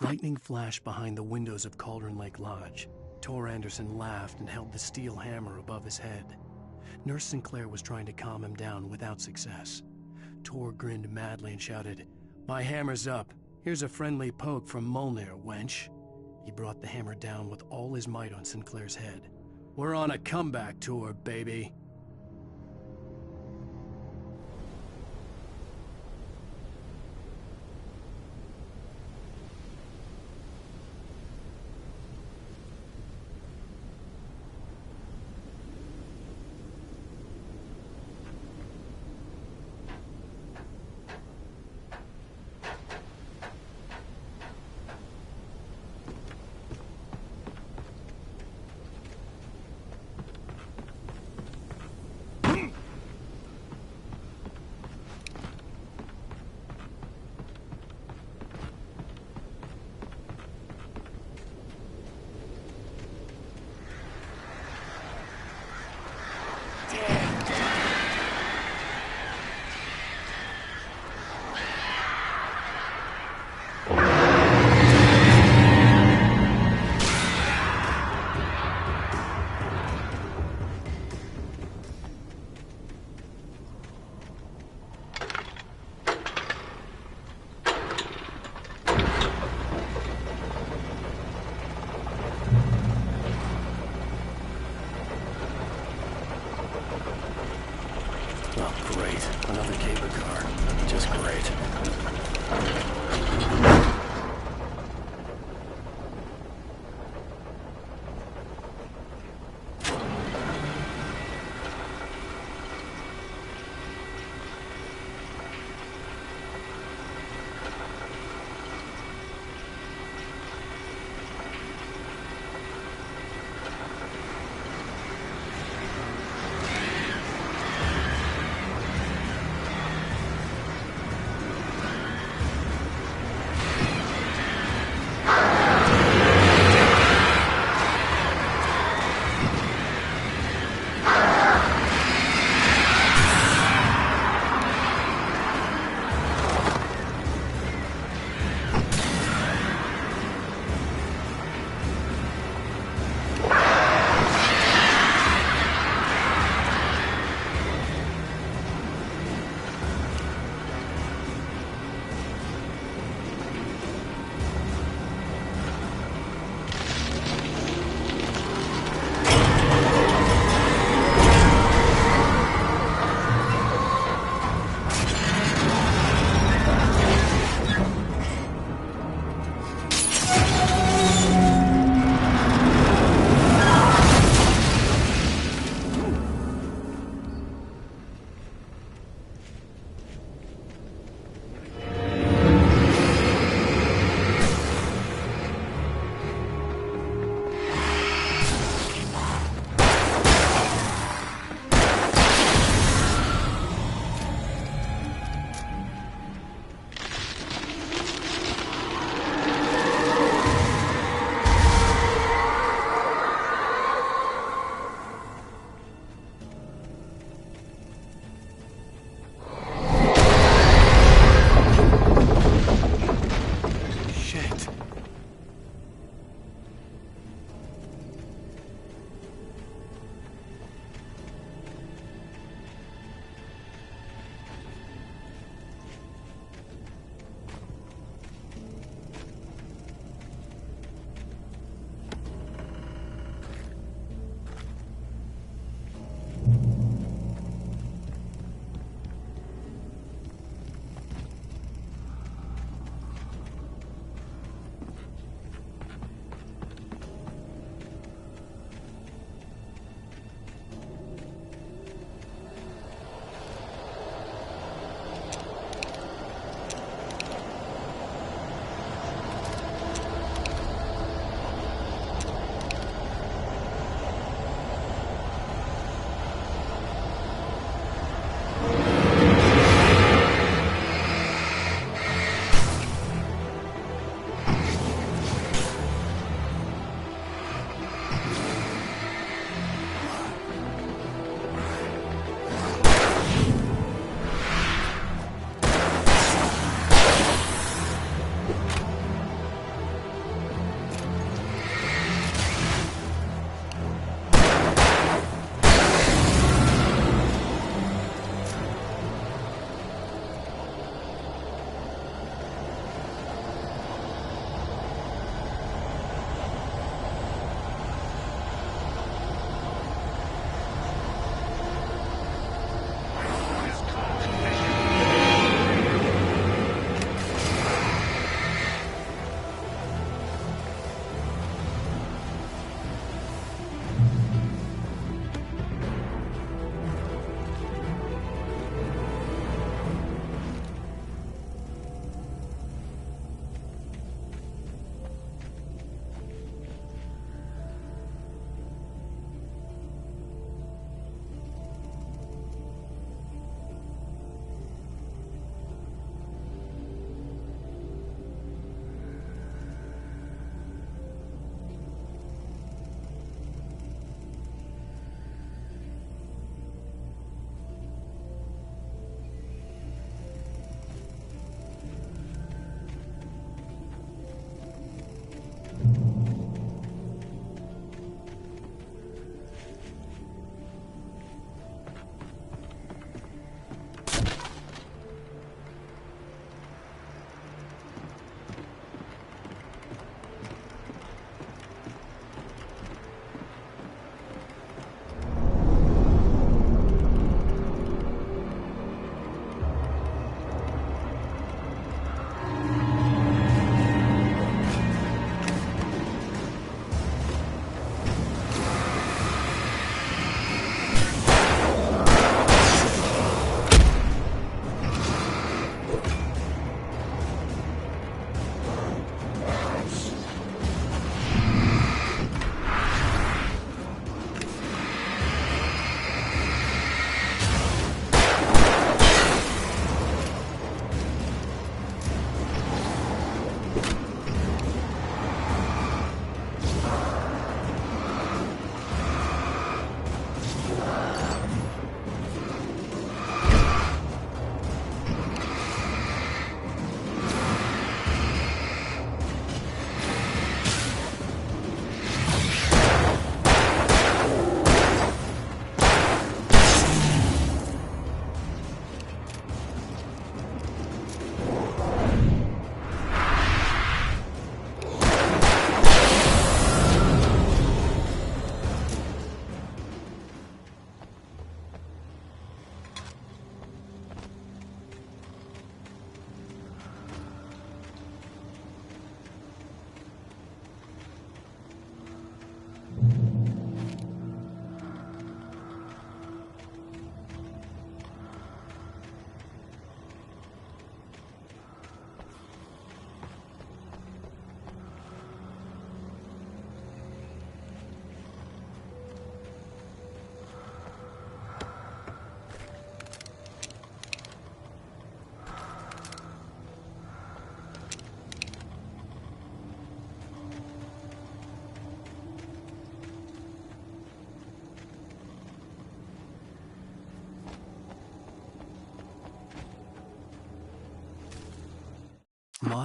Lightning flashed behind the windows of Cauldron Lake Lodge. Tor Anderson laughed and held the steel hammer above his head. Nurse Sinclair was trying to calm him down without success. Tor grinned madly and shouted, "My hammer's up. Here's a friendly poke from Molnir, wench." He brought the hammer down with all his might on Sinclair's head. "We're on a comeback tour, baby."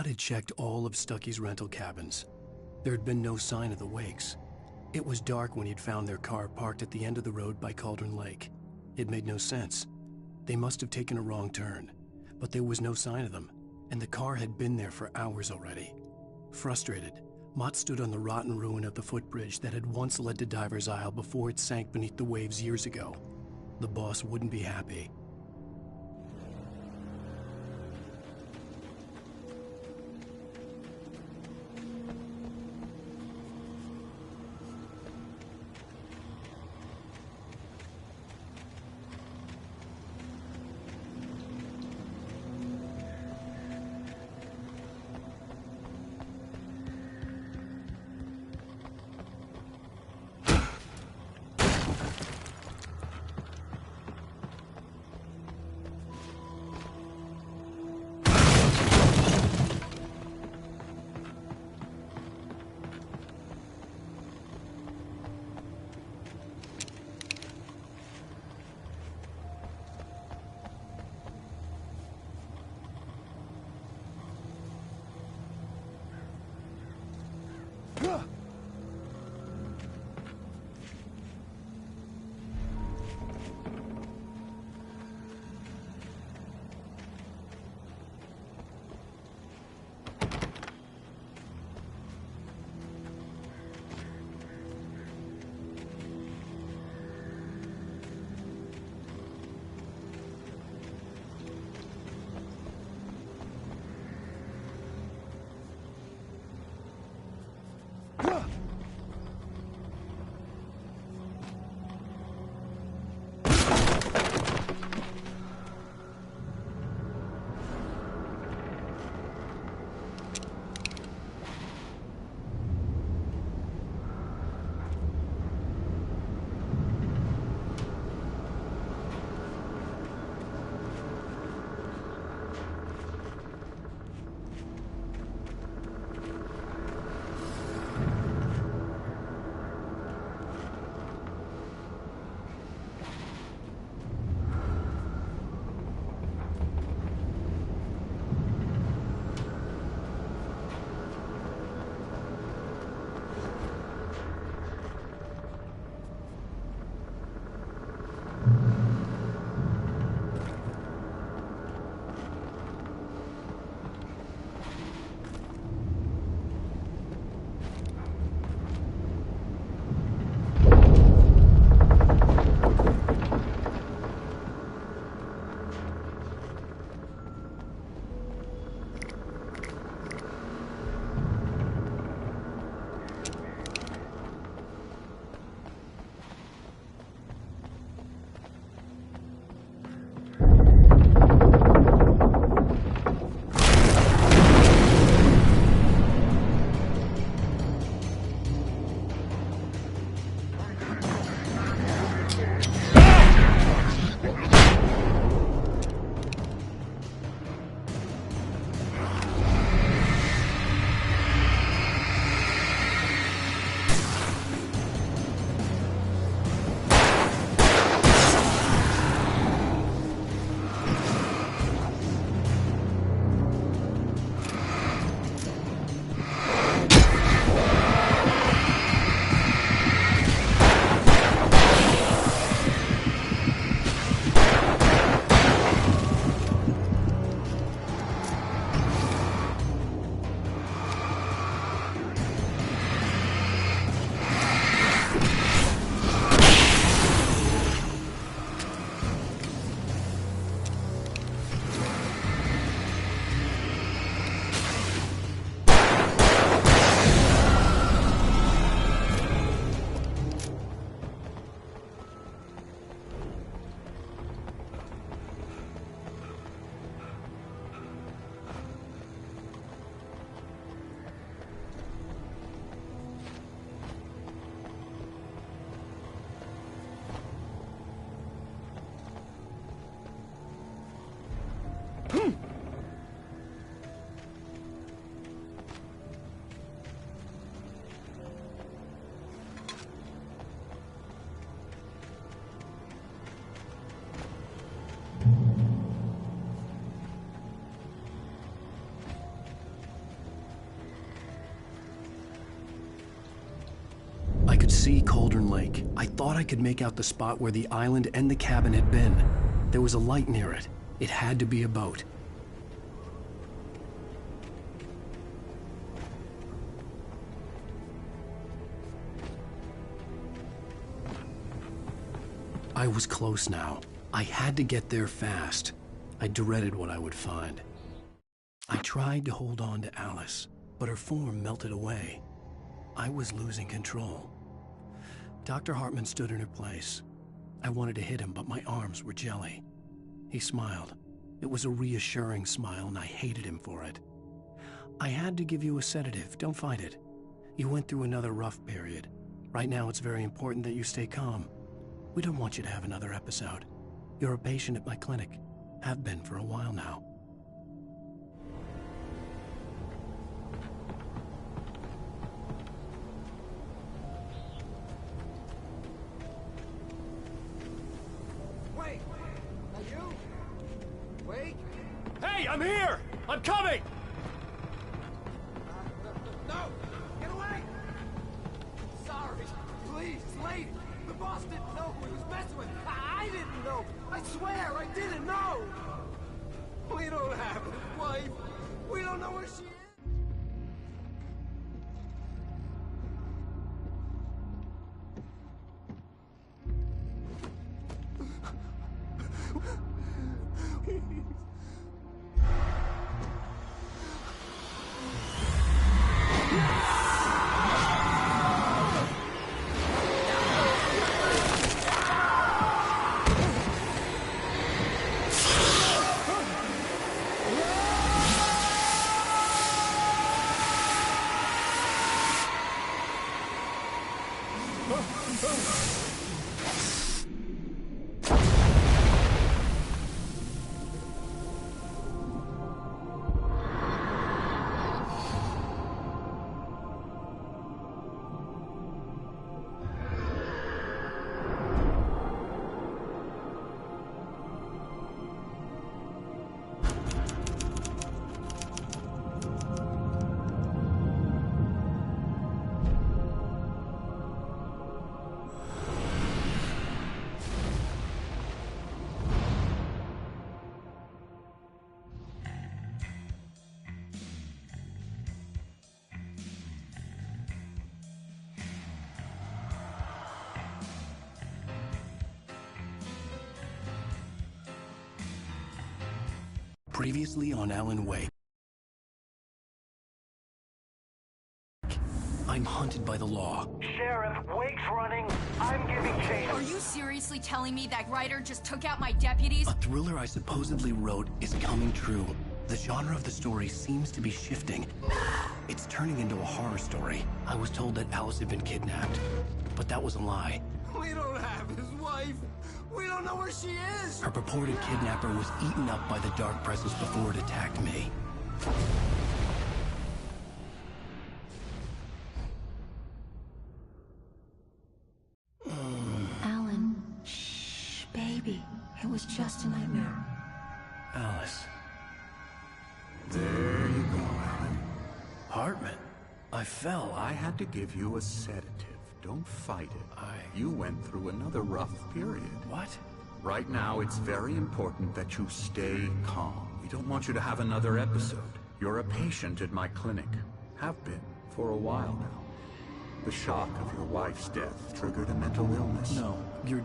Mott had checked all of Stucky's rental cabins. There had been no sign of the Wakes. It was dark when he'd found their car parked at the end of the road by Cauldron Lake. It made no sense. They must have taken a wrong turn, but there was no sign of them, and the car had been there for hours already. Frustrated, Mott stood on the rotten ruin of the footbridge that had once led to Diver's Isle before it sank beneath the waves years ago. The boss wouldn't be happy. see Cauldron Lake. I thought I could make out the spot where the island and the cabin had been. There was a light near it. It had to be a boat. I was close now. I had to get there fast. I dreaded what I would find. I tried to hold on to Alice, but her form melted away. I was losing control. Dr. Hartman stood in her place. I wanted to hit him, but my arms were jelly. He smiled. It was a reassuring smile, and I hated him for it. I had to give you a sedative. Don't fight it. You went through another rough period. Right now, it's very important that you stay calm. We don't want you to have another episode. You're a patient at my clinic. Have been for a while now. Wait! Are you? Wait! Hey, I'm here! I'm coming! No! Get away! Sorry. Please, lady. The boss didn't know who he was messing with. I didn't know. I swear, I didn't know. We don't have his wife. We don't know where she is. Previously on Alan Wake. I'm hunted by the law. Sheriff, Wake's running. I'm giving chase. Are you seriously telling me that Ryder just took out my deputies? A thriller I supposedly wrote is coming true. The genre of the story seems to be shifting. It's turning into a horror story. I was told that Alice had been kidnapped, but that was a lie. We don't have his wife. We don't know where she is. Her purported kidnapper was eaten up by the dark presence before it attacked me. Alan, shh, baby. It was just a nightmare. Alice. There you go, Alan. Hartman. I fell. I had to give you a sedative. Don't fight it. You went through another rough period. What? Right now, it's very important that you stay calm. We don't want you to have another episode. You're a patient at my clinic. Have been for a while now. The shock of your wife's death triggered a mental illness. No, you're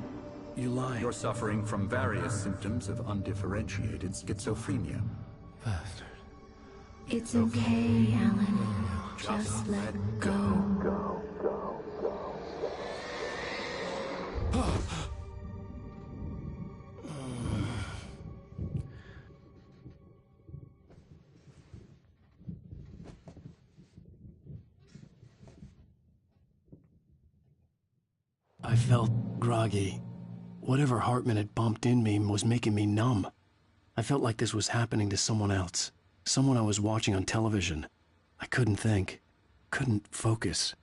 lying. You're suffering from various symptoms of undifferentiated schizophrenia. Bastard. It's okay, Alan. Just let go. I felt groggy. Whatever Hartman had bumped in me was making me numb. I felt like this was happening to someone else. Someone I was watching on television. I couldn't think. Couldn't focus.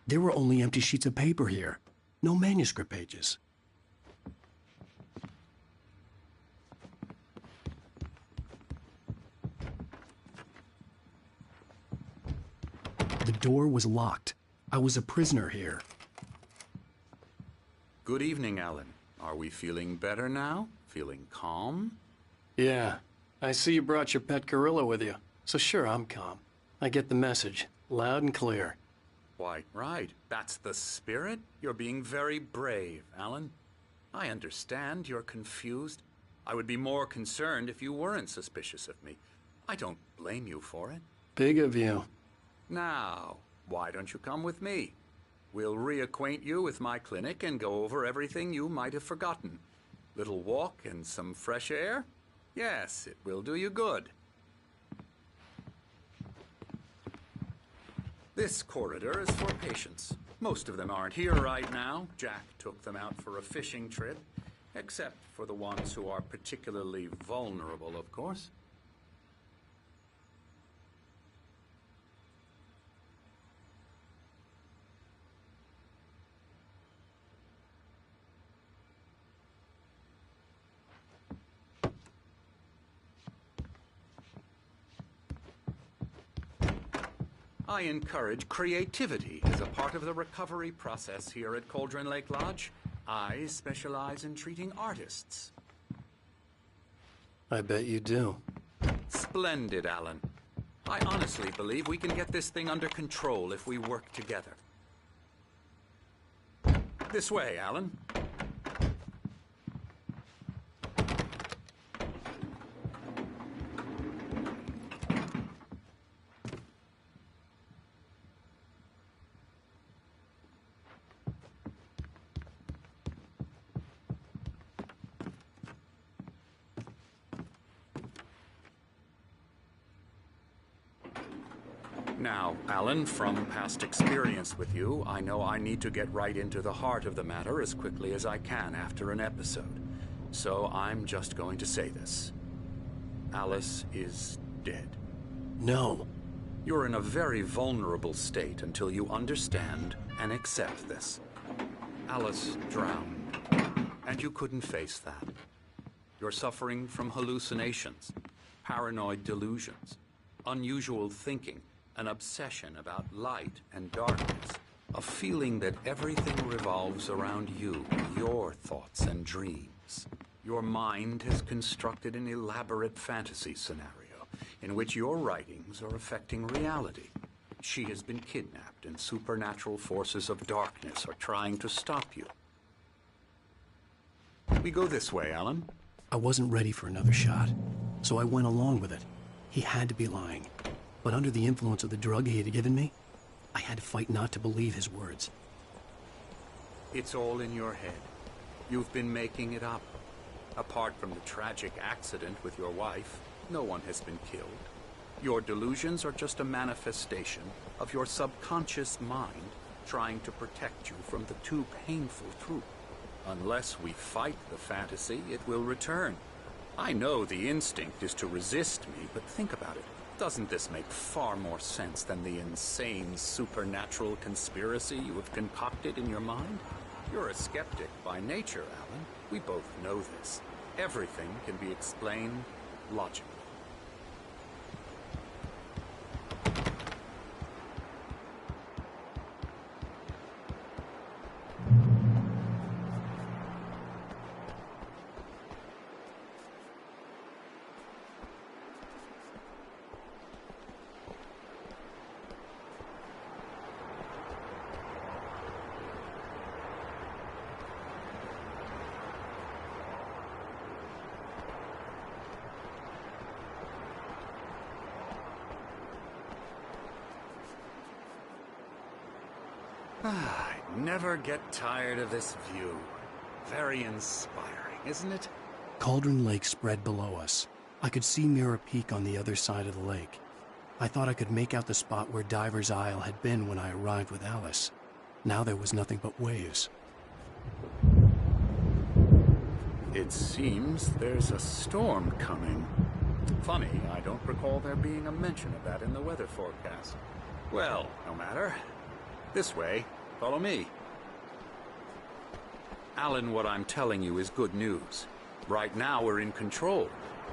There were only empty sheets of paper here. No manuscript pages. The door was locked. I was a prisoner here. Good evening, Alan. Are we feeling better now? Feeling calm? Yeah. I see you brought your pet gorilla with you. So sure, I'm calm. I get the message. Loud and clear. Quite right. That's the spirit. You're being very brave, Alan. I understand you're confused. I would be more concerned if you weren't suspicious of me. I don't blame you for it. Big of you. Now, why don't you come with me? We'll reacquaint you with my clinic and go over everything you might have forgotten. Little walk and some fresh air? Yes, it will do you good. This corridor is for patients. Most of them aren't here right now. Jack took them out for a fishing trip, except for the ones who are particularly vulnerable, of course. I encourage creativity as a part of the recovery process here at Cauldron Lake Lodge. I specialize in treating artists. I bet you do. Splendid, Alan. I honestly believe we can get this thing under control if we work together. This way, Alan. Now, Alan, from past experience with you, I know I need to get right into the heart of the matter as quickly as I can after an episode. So I'm just going to say this. Alice is dead. No. You're in a very vulnerable state until you understand and accept this. Alice drowned, and you couldn't face that. You're suffering from hallucinations, paranoid delusions, unusual thinking, an obsession about light and darkness, a feeling that everything revolves around you, your thoughts and dreams. Your mind has constructed an elaborate fantasy scenario in which your writings are affecting reality. She has been kidnapped and supernatural forces of darkness are trying to stop you. We go this way, Alan. I wasn't ready for another shot, so I went along with it. He had to be lying. But under the influence of the drug he had given me, I had to fight not to believe his words. It's all in your head. You've been making it up. Apart from the tragic accident with your wife, no one has been killed. Your delusions are just a manifestation of your subconscious mind trying to protect you from the too painful truth. Unless we fight the fantasy, it will return. I know the instinct is to resist me, but think about it. Doesn't this make far more sense than the insane supernatural conspiracy you have concocted in your mind? You're a skeptic by nature, Alan. We both know this. Everything can be explained logically. I never get tired of this view. Very inspiring, isn't it? Cauldron Lake spread below us. I could see Mirror Peak on the other side of the lake. I thought I could make out the spot where Diver's Isle had been when I arrived with Alice. Now there was nothing but waves. It seems there's a storm coming. Funny, I don't recall there being a mention of that in the weather forecast. Well, no matter. This way. Follow me. Alan, what I'm telling you is good news. Right now we're in control.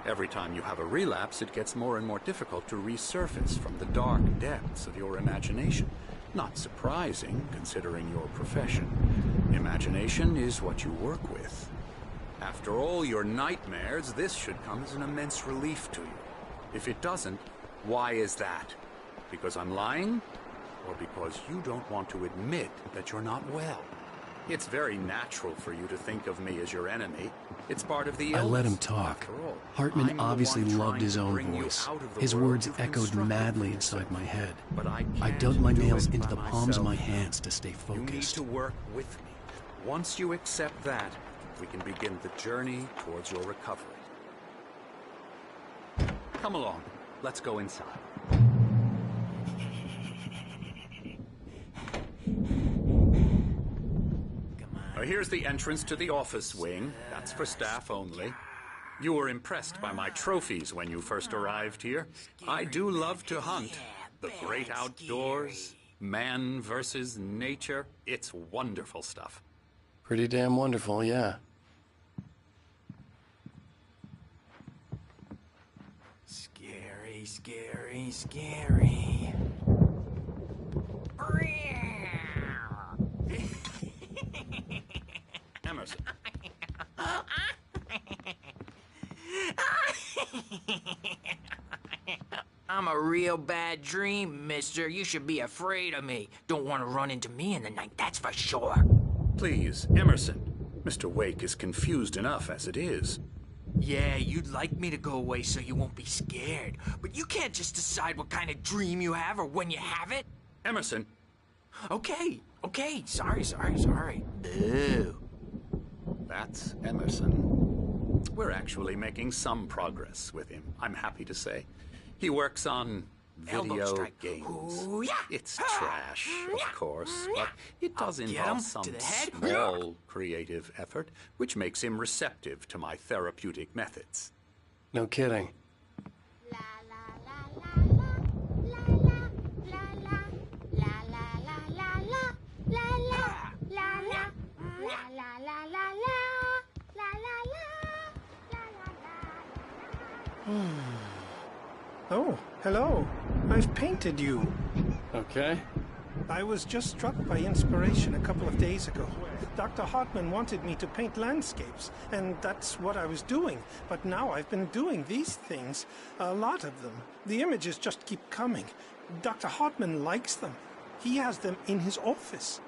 Every time you have a relapse, it gets more and more difficult to resurface from the dark depths of your imagination. Not surprising, considering your profession. Imagination is what you work with. After all your nightmares, this should come as an immense relief to you. If it doesn't, why is that? Because I'm lying? Or because you don't want to admit that you're not well? It's very natural for you to think of me as your enemy. It's part of the illness. I let him talk. Hartman obviously loved his own voice. His words echoed madly inside my head. But I dug my nails into the palms of my hands to stay focused. You need to work with me. Once you accept that, we can begin the journey towards your recovery. Come along. Let's go inside. Here's the entrance to the office wing. That's for staff only. You were impressed by my trophies when you first arrived here. I do love to hunt. The great outdoors, man versus nature. It's wonderful stuff. Pretty damn wonderful, yeah. Scary, scary, scary. Emerson. I'm a real bad dream, mister. You should be afraid of me. Don't want to run into me in the night, that's for sure. Please, Emerson. Mr. Wake is confused enough as it is. Yeah, you'd like me to go away so you won't be scared. But you can't just decide what kind of dream you have or when you have it. Emerson. Okay. Sorry. Boo. That's Emerson. We're actually making some progress with him, I'm happy to say. He works on video games. Ooh, yeah. It's trash, of course, but it does involve some small creative effort, which makes him receptive to my therapeutic methods. No kidding. Oh, hello. I've painted you. Okay. I was just struck by inspiration a couple of days ago. Dr. Hartman wanted me to paint landscapes, and that's what I was doing. But now I've been doing these things, a lot of them. The images just keep coming. Dr. Hartman likes them. He has them in his office.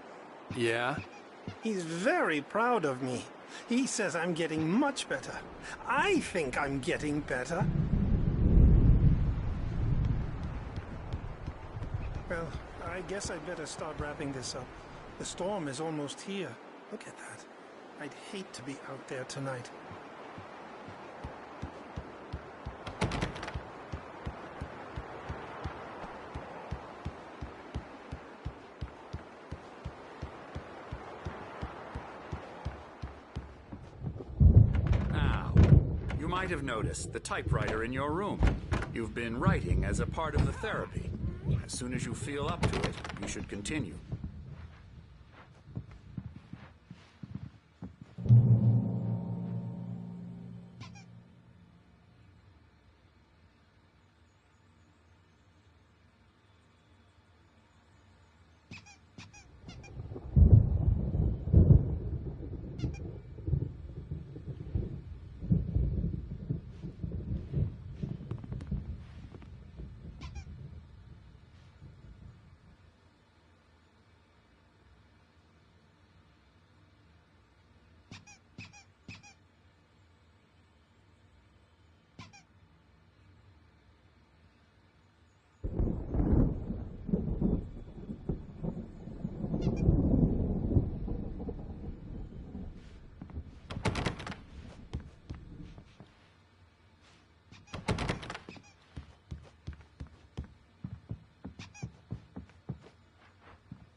Yeah? He's very proud of me. He says I'm getting much better. I think I'm getting better. Well, I guess I'd better start wrapping this up. The storm is almost here. Look at that. I'd hate to be out there tonight. Now, you might have noticed the typewriter in your room. You've been writing as a part of the therapy. As soon as you feel up to it, you should continue.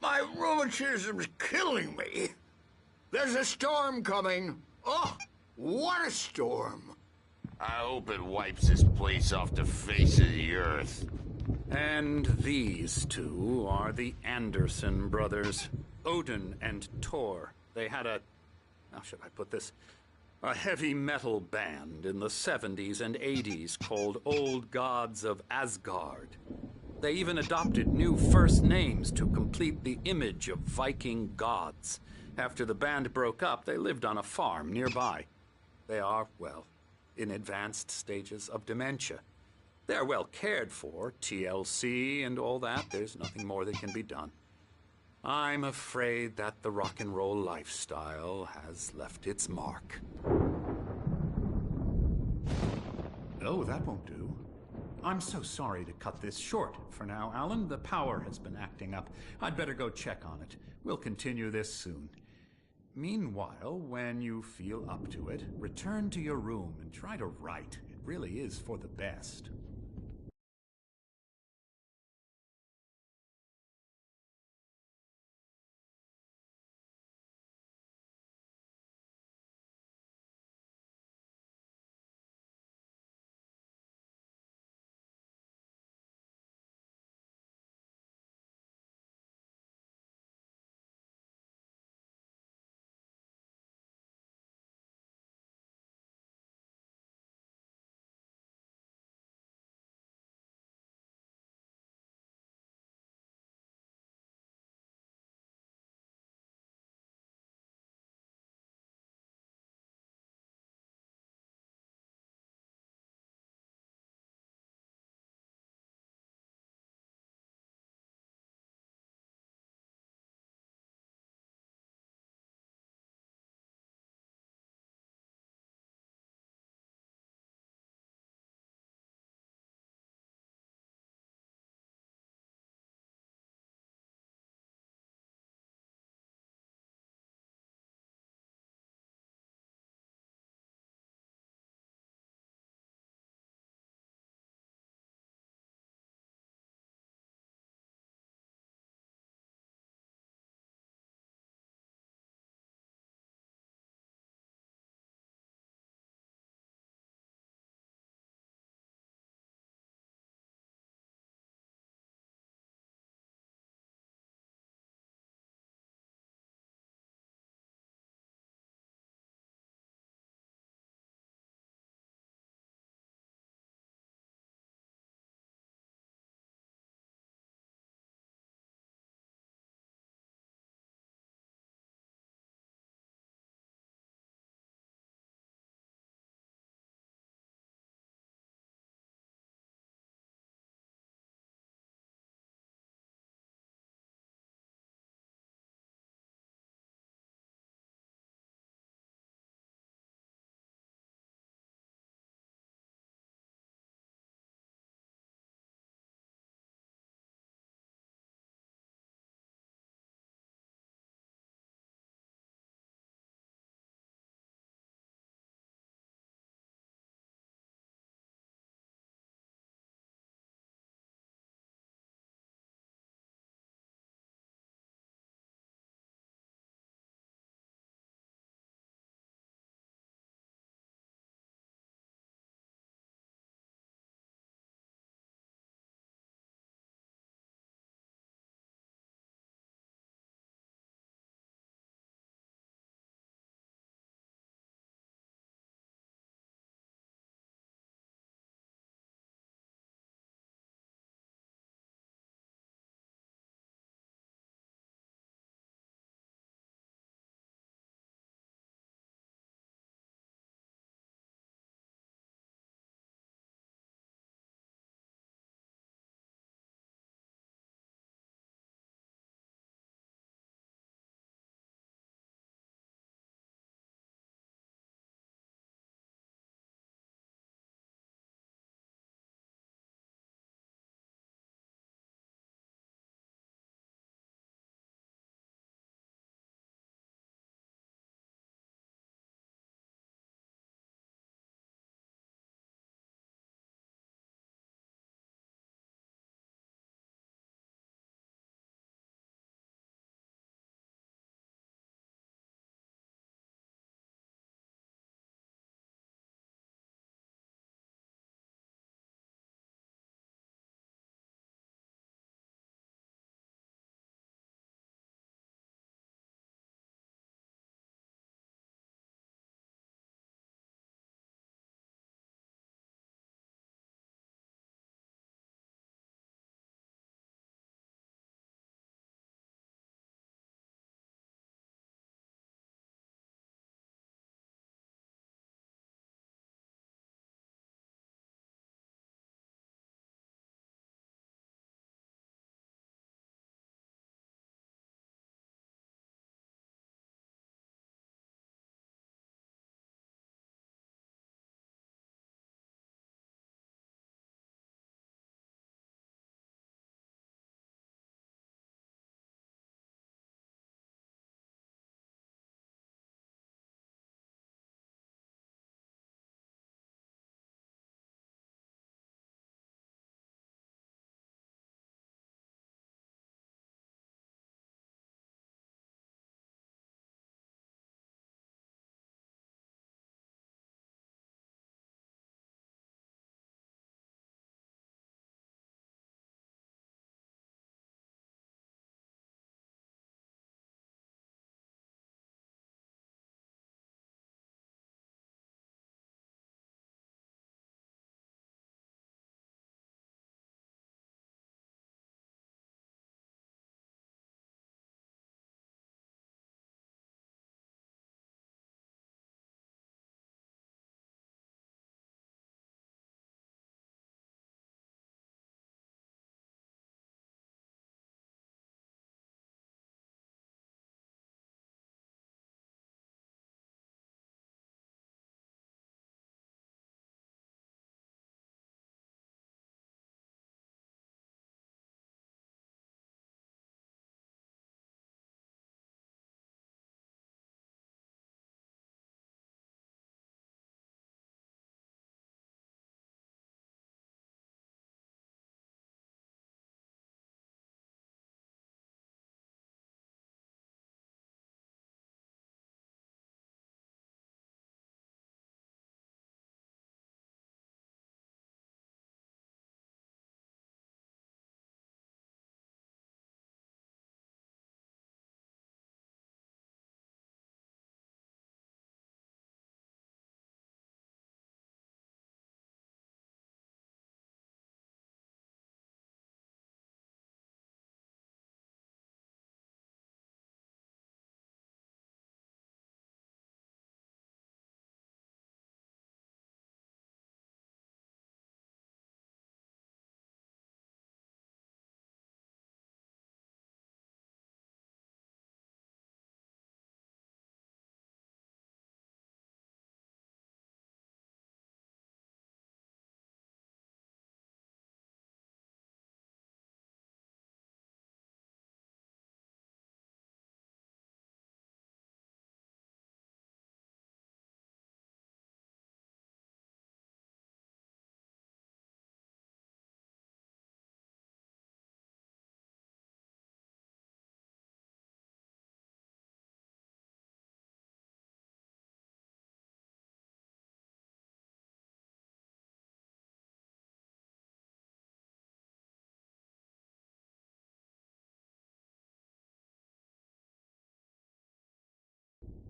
My rheumatism's killing me. There's a storm coming. Oh, what a storm. I hope it wipes this place off the face of the earth. And these two are the Anderson brothers, Odin and Thor. They had how should I put this? A heavy metal band in the 70s and 80s called Old Gods of Asgard. They even adopted new first names to complete the image of Viking gods. After the band broke up, they lived on a farm nearby. They are, well, in advanced stages of dementia. They're well cared for, TLC and all that. There's nothing more that can be done. I'm afraid that the rock and roll lifestyle has left its mark. Oh, that won't do. I'm so sorry to cut this short for now, Alan. The power has been acting up. I'd better go check on it. We'll continue this soon. Meanwhile, when you feel up to it, return to your room and try to write. It really is for the best.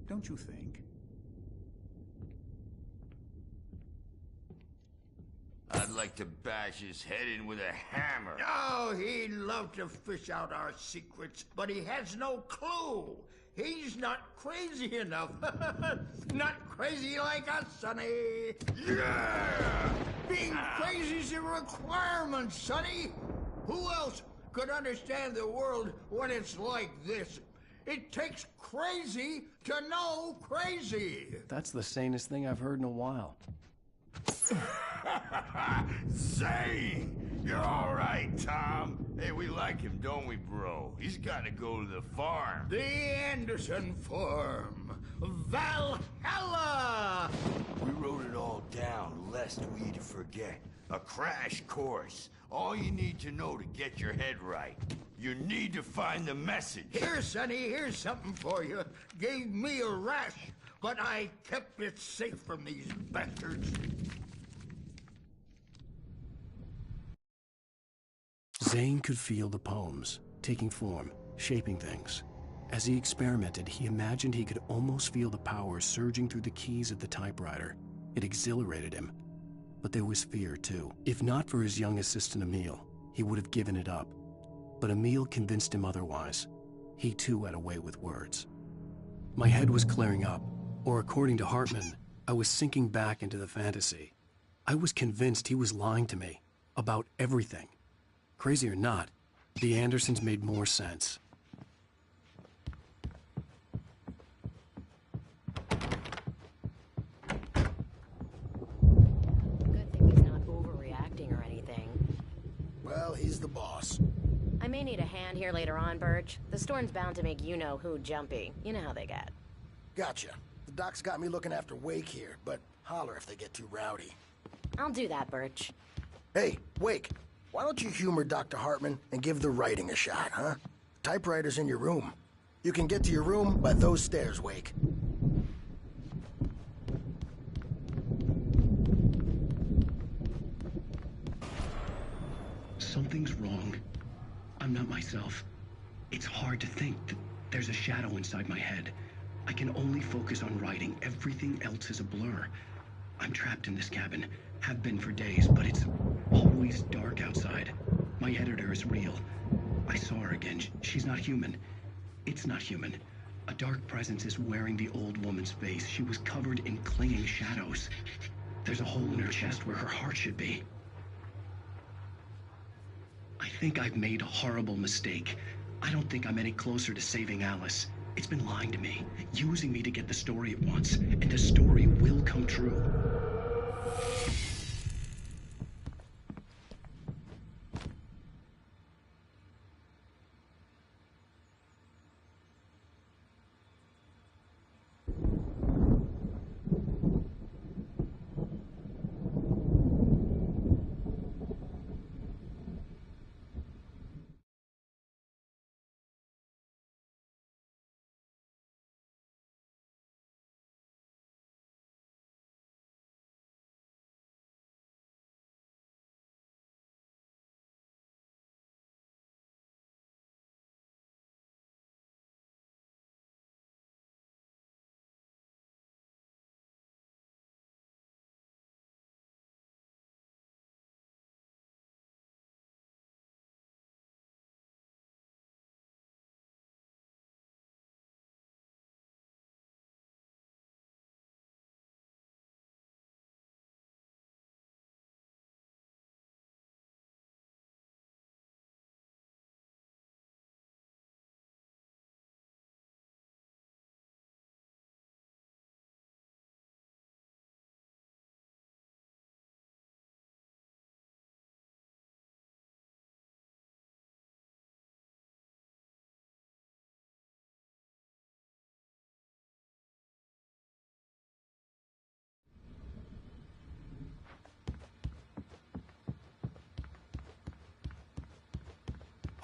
don't you think? I'd like to bash his head in with a hammer. Oh, he'd love to fish out our secrets, but he has no clue. He's not crazy enough. Not crazy like us, Sonny. Yeah! Being crazy's a requirement, Sonny. Who else could understand the world when it's like this? It takes crazy to know crazy. That's the sanest thing I've heard in a while. Zane! You're all right, Tom. Hey, we like him, don't we, bro? He's got to go to the farm. The Anderson farm. Valhalla! We wrote it all down, lest we'd forget. A crash course. All you need to know to get your head right. You need to find the message. Here, Sonny, here's something for you. Gave me a rash, but I kept it safe from these bastards. Zane could feel the poems, taking form, shaping things. As he experimented, he imagined he could almost feel the power surging through the keys of the typewriter. It exhilarated him. But there was fear, too. If not for his young assistant Emil, he would have given it up. But Emil convinced him otherwise. He, too, had a way with words. My head was clearing up, or according to Hartman, I was sinking back into the fantasy. I was convinced he was lying to me about everything. Crazy or not, the Andersons made more sense. Good thing he's not overreacting or anything. Well, he's the boss. I may need a hand here later on, Birch. The storm's bound to make you-know-who jumpy. You know how they get. Gotcha. The doc's got me looking after Wake here, but holler if they get too rowdy. I'll do that, Birch. Hey, Wake. Why don't you humor Dr. Hartman and give the writing a shot, huh? Typewriter's in your room. You can get to your room by those stairs, Wake. Something's wrong. I'm not myself. It's hard to think that there's a shadow inside my head. I can only focus on writing. Everything else is a blur. I'm trapped in this cabin. Have been for days, but it's always dark outside. My editor is real. I saw her again. She's not human. It's not human. A dark presence is wearing the old woman's face. She was covered in clinging shadows. There's a hole in her chest where her heart should be. I think I've made a horrible mistake. I don't think I'm any closer to saving Alice. It's been lying to me, using me to get the story it wants, and the story will come true.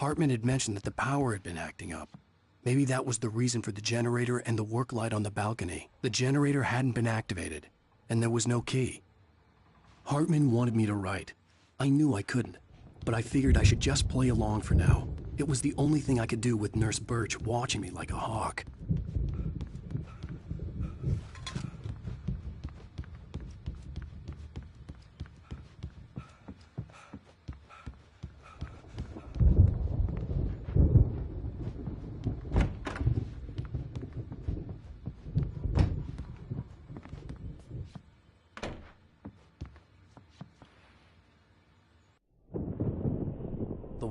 Hartman had mentioned that the power had been acting up. Maybe that was the reason for the generator and the work light on the balcony. The generator hadn't been activated, and there was no key. Hartman wanted me to write. I knew I couldn't, but I figured I should just play along for now. It was the only thing I could do with Nurse Birch watching me like a hawk.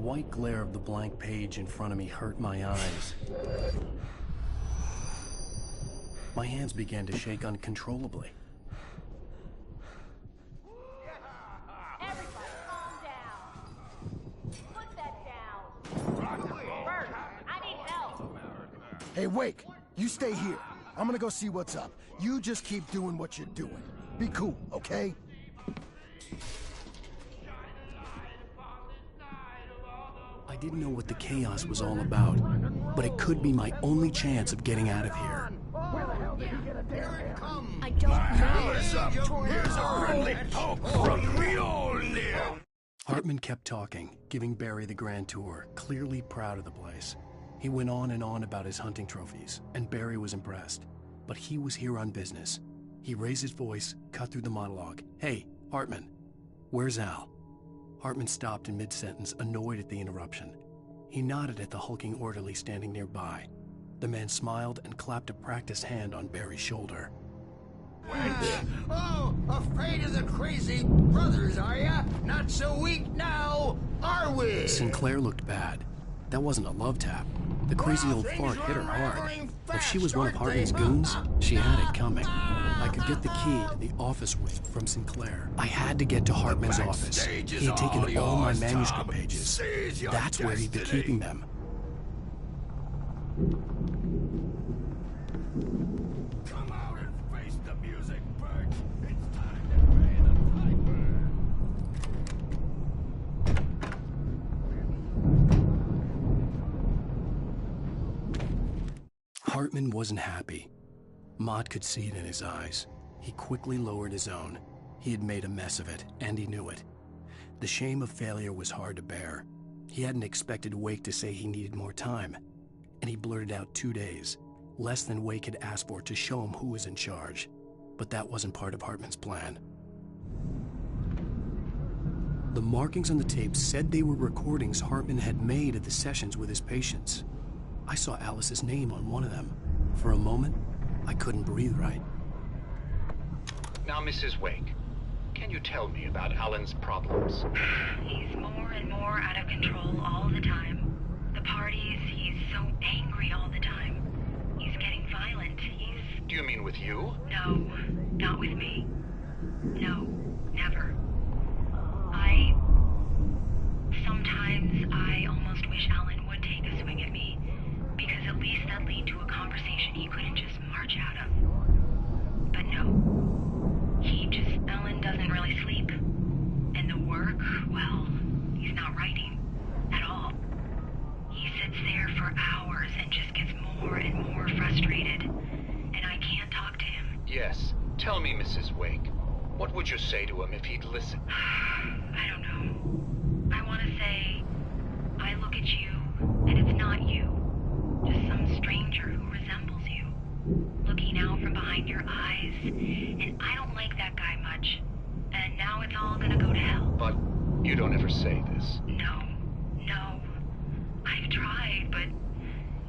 white glare of the blank page in front of me hurt my eyes. My hands began to shake uncontrollably. Everybody, calm down. Put that down. Bert, I need help. Hey, Wake, you stay here. I'm gonna go see what's up. You just keep doing what you're doing. Be cool, okay? I didn't know what the chaos was all about, but it could be my only chance of getting out of here. I don't know. Here's a friendly poke from Mjolnir. Hartman kept talking, giving Barry the grand tour, clearly proud of the place. He went on and on about his hunting trophies, and Barry was impressed. But he was here on business. He raised his voice, cut through the monologue. Hey, Hartman, where's Al? Hartman stopped in mid-sentence, annoyed at the interruption. He nodded at the hulking orderly standing nearby. The man smiled and clapped a practiced hand on Barry's shoulder. Oh, afraid of the crazy brothers, are ya? Not so weak now, are we? Sinclair looked bad. That wasn't a love tap. The crazy old fart hit her hard. If she was one of Hartman's goons, she had it coming. I could get the key to the office wing from Sinclair. I had to get to Hartman's office. He had taken all my manuscript pages. That's where he'd be keeping them. Come out and face the music, Bert. It's time to pay the piper. Hartman wasn't happy. Mott could see it in his eyes. He quickly lowered his own. He had made a mess of it, and he knew it. The shame of failure was hard to bear. He hadn't expected Wake to say he needed more time, and he blurted out 2 days, less than Wake had asked for to show him who was in charge. But that wasn't part of Hartman's plan. The markings on the tape said they were recordings Hartman had made at the sessions with his patients. I saw Alice's name on one of them. For a moment, I couldn't breathe right. Now, Mrs. Wake, can you tell me about Alan's problems? He's more and more out of control all the time. The parties, he's so angry all the time. He's getting violent. Do you mean with you? No, not with me. No, never. Sometimes I almost wish Alan would take a swing at me, because at least that'd lead to a conversation he couldn't just march out of. But no. Alan doesn't really sleep. And the work, well, he's not writing at all. He sits there for hours and just gets more and more frustrated. And I can't talk to him. Yes. Tell me, Mrs. Wake. What would you say to him if he'd listen? I don't know. I want to say, I look at you, and it's not you. Just some stranger who resembles you. Looking out from behind your eyes, and I don't like that guy much. And now it's all gonna go to hell. But you don't ever say this. No. I've tried, but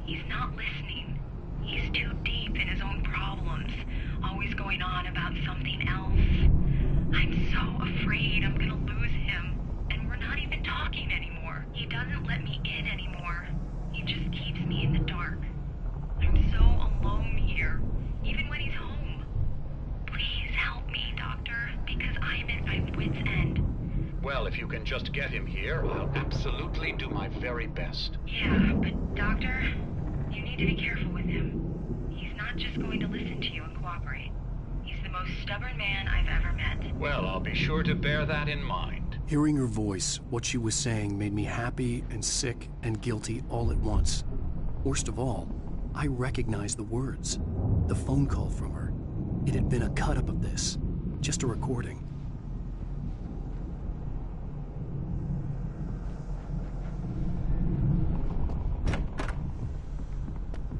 he's not listening. He's too deep in his own problems, always going on about something else. I'm so afraid I'm gonna lose him, and we're not even talking anymore. He doesn't let me in anymore. He just keeps me in the dark. I'm so alone here, even when he's home. Please help me, Doctor, because I'm at my wit's end. Well, if you can just get him here, I'll absolutely do my very best. Yeah, but Doctor, you need to be careful with him. He's not just going to listen to you and cooperate. He's the most stubborn man I've ever met. Well, I'll be sure to bear that in mind. Hearing her voice, what she was saying made me happy and sick and guilty all at once. Worst of all, I recognized the words. The phone call from her. It had been a cut-up of this. Just a recording.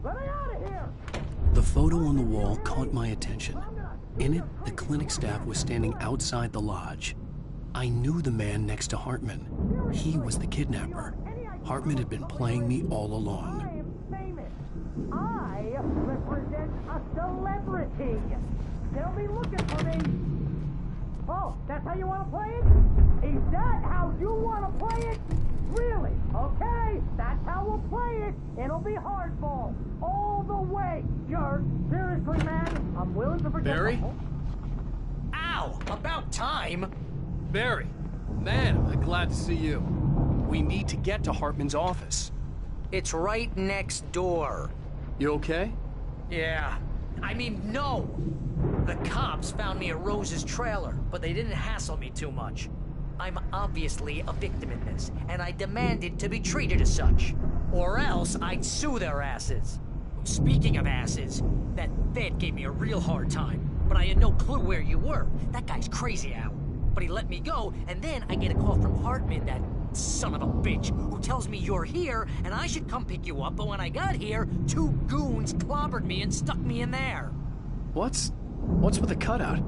Let me out of here! The photo on the wall caught my attention. In it, the clinic staff was standing outside the lodge. I knew the man next to Hartman. He was the kidnapper. Hartman had been playing me all along. I represent a celebrity. They'll be looking for me. Oh, that's how you want to play it? Is that how you want to play it? Really? Okay, that's how we'll play it. It'll be hardball. All the way, jerk. Seriously, man, I'm willing to forget... Barry? Ow! About time! Barry, man, I'm glad to see you. We need to get to Hartman's office. It's right next door. You okay? Yeah. I mean, no! The cops found me at Rose's trailer, but they didn't hassle me too much. I'm obviously a victim in this, and I demanded to be treated as such. Or else I'd sue their asses. Speaking of asses, that vet gave me a real hard time, but I had no clue where you were. That guy's crazy, Al. But he let me go, and then I get a call from Hartman, that son of a bitch, who tells me you're here, and I should come pick you up, but when I got here, 2 goons clobbered me and stuck me in there. What's with the cutout?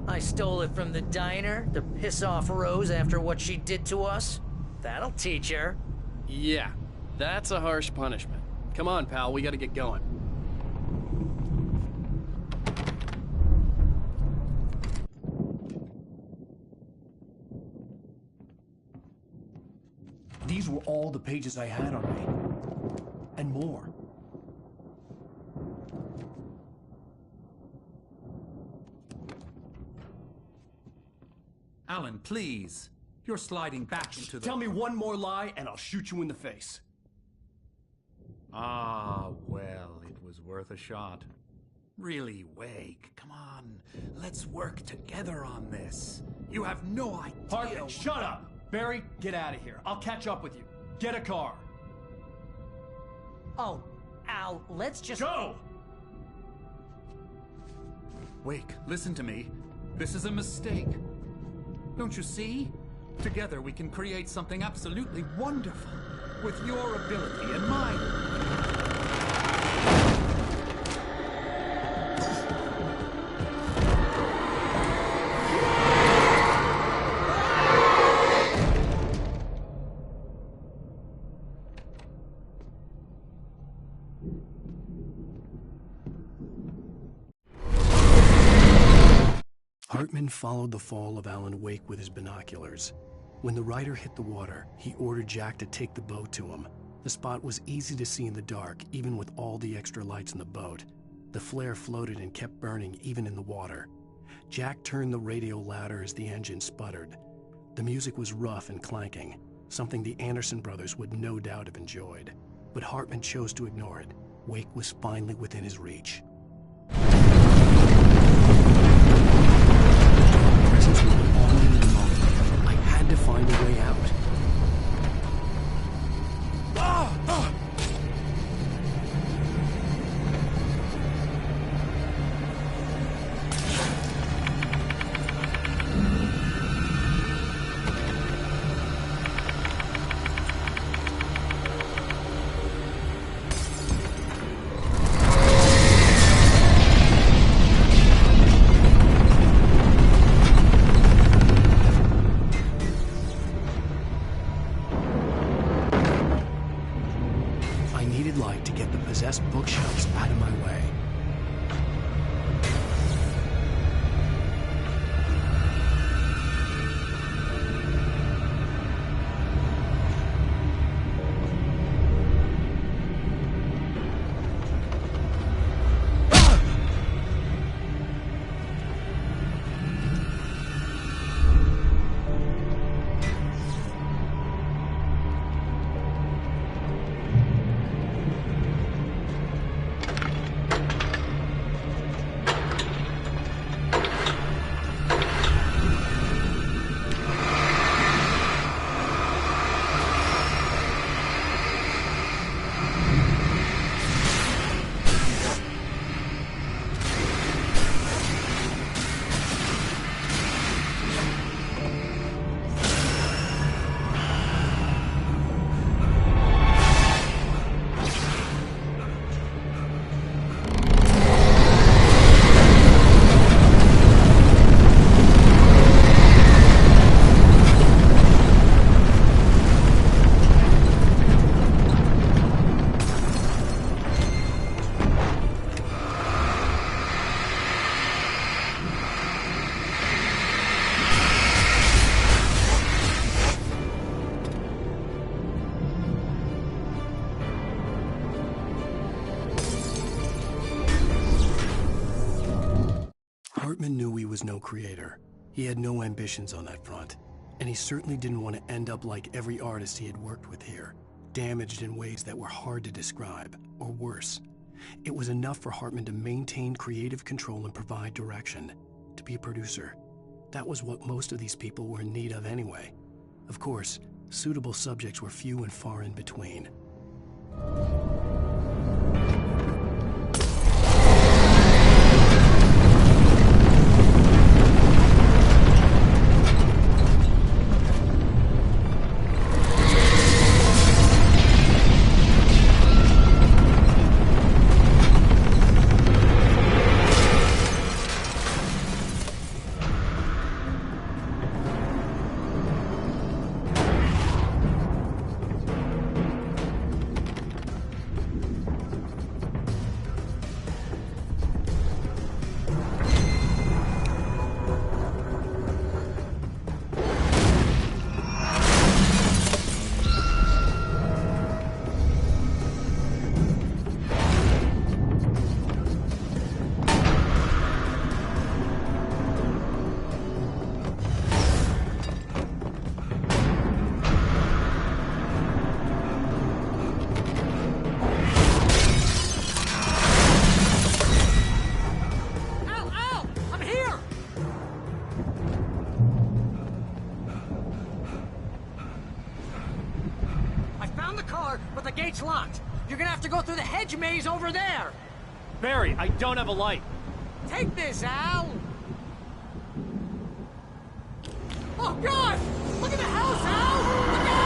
I stole it from the diner to piss off Rose after what she did to us. That'll teach her. Yeah, that's a harsh punishment. Come on, pal, we gotta get going. These were all the pages I had on me. And more. Alan, please. You're sliding back into the... Tell me one more lie and I'll shoot you in the face. Ah, well, it was worth a shot. Really, Wake, come on. Let's work together on this. You have no idea... Hartman, shut up! Barry, get out of here. I'll catch up with you. Get a car. Oh, Al, let's just... Go! Wake, listen to me. This is a mistake. Don't you see? Together we can create something absolutely wonderful. With your ability and mine. Hartman followed the fall of Alan Wake with his binoculars. When the rider hit the water, he ordered Jack to take the boat to him. The spot was easy to see in the dark, even with all the extra lights in the boat. The flare floated and kept burning even in the water. Jack turned the radio louder as the engine sputtered. The music was rough and clanking, something the Anderson brothers would no doubt have enjoyed. But Hartman chose to ignore it. Wake was finally within his reach. Presence was all in the moment. I had to find a way out. Bookshelves out of my way. Hartman knew he was no creator. He had no ambitions on that front, and he certainly didn't want to end up like every artist he had worked with here, damaged in ways that were hard to describe, or worse. It was enough for Hartman to maintain creative control and provide direction, to be a producer. That was what most of these people were in need of anyway. Of course, suitable subjects were few and far in between. Gate's locked. You're gonna have to go through the hedge maze over there. Barry, I don't have a light. Take this, Al. Oh, God! Look at the house, Al! Look out!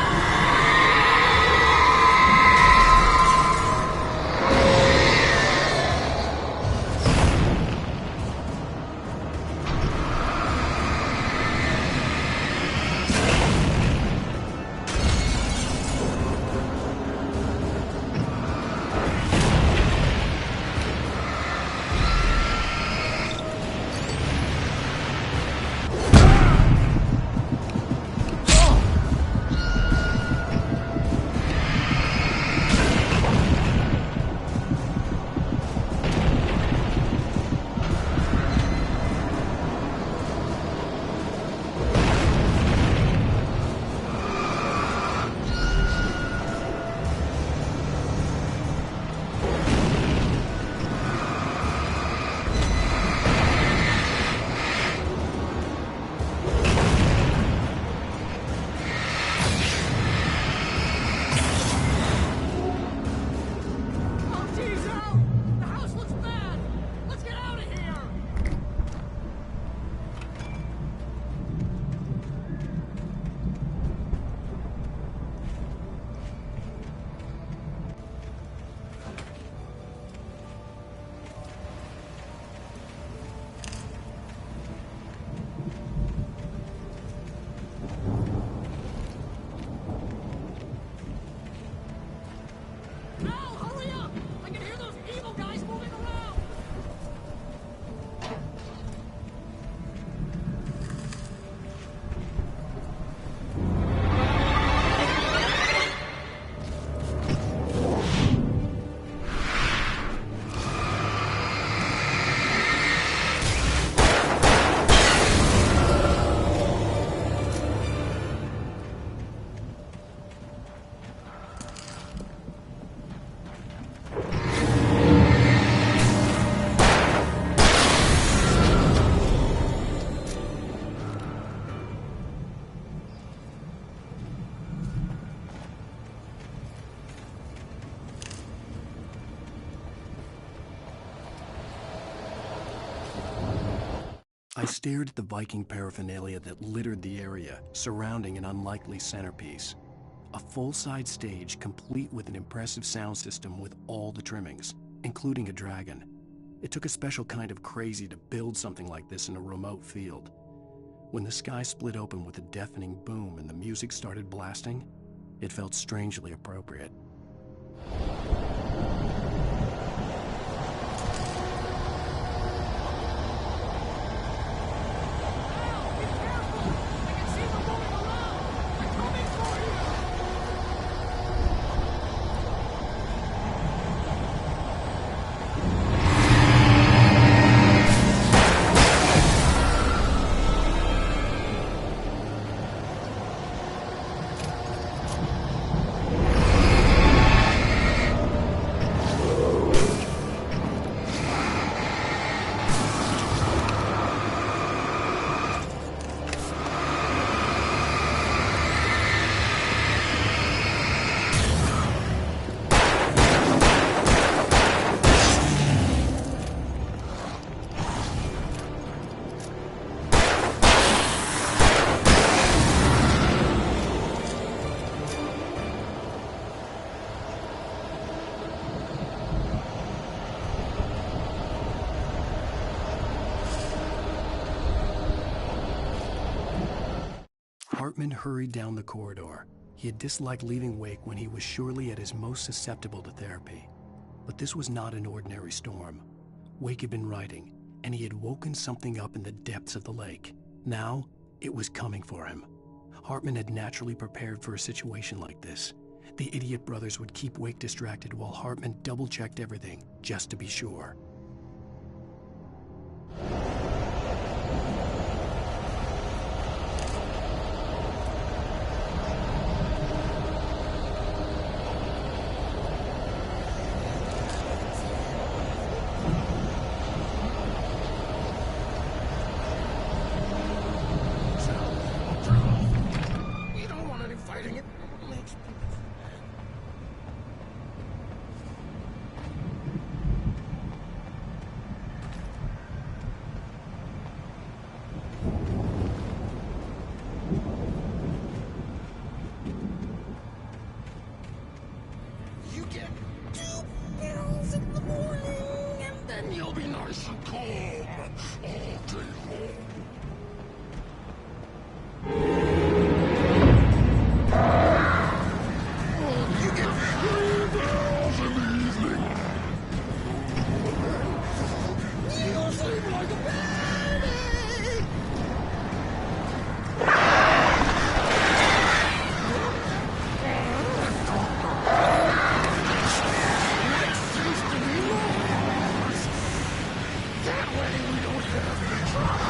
I stared at the Viking paraphernalia that littered the area, surrounding an unlikely centerpiece. A full-size stage complete with an impressive sound system with all the trimmings, including a dragon. It took a special kind of crazy to build something like this in a remote field. When the sky split open with a deafening boom and the music started blasting, it felt strangely appropriate. Hartman hurried down the corridor. He had disliked leaving Wake when he was surely at his most susceptible to therapy. But this was not an ordinary storm. Wake had been writing, and he had woken something up in the depths of the lake. Now, it was coming for him. Hartman had naturally prepared for a situation like this. The idiot brothers would keep Wake distracted while Hartman double-checked everything, just to be sure. We don't want any fighting. It makes people... You get 2 pills in the morning, and then you'll be nice and calm all day long. You get 3 pills in the evening. You sleep like a baby. That way we don't have any trouble.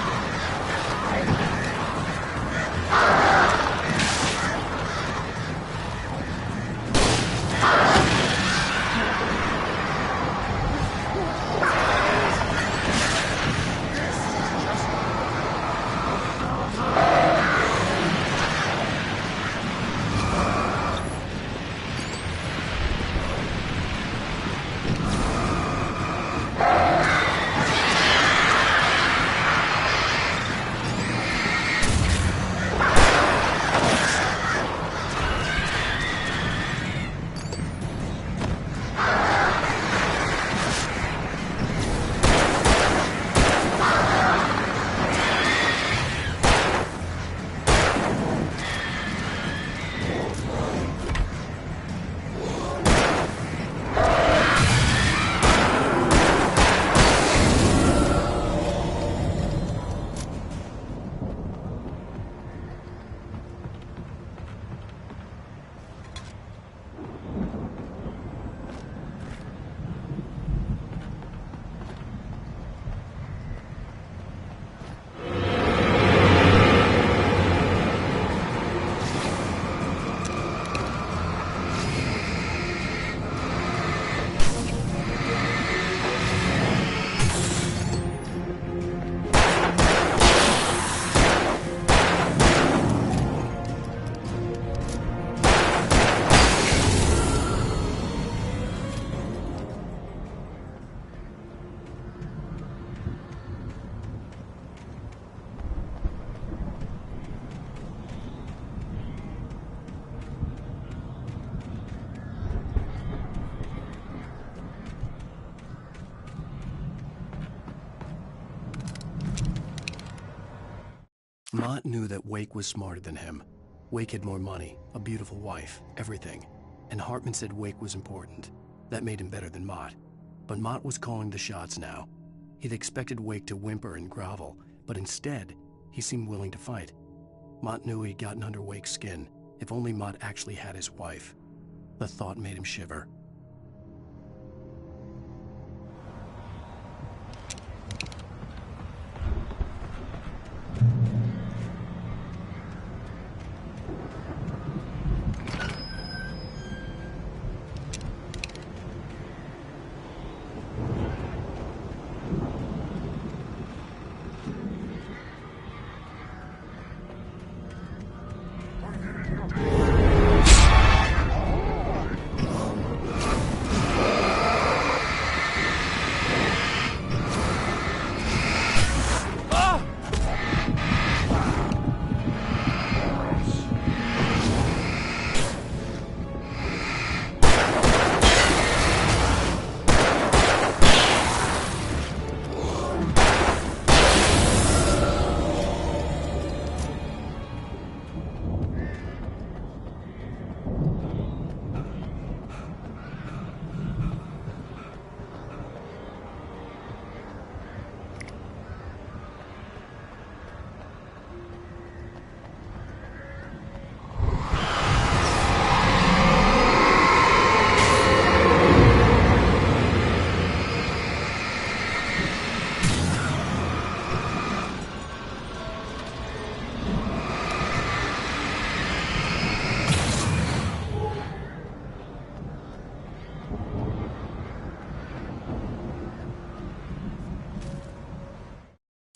Mott knew that Wake was smarter than him. Wake had more money, a beautiful wife, everything. And Hartman said Wake was important. That made him better than Mott. But Mott was calling the shots now. He'd expected Wake to whimper and grovel, but instead, he seemed willing to fight. Mott knew he'd gotten under Wake's skin. If only Mott actually had his wife. The thought made him shiver.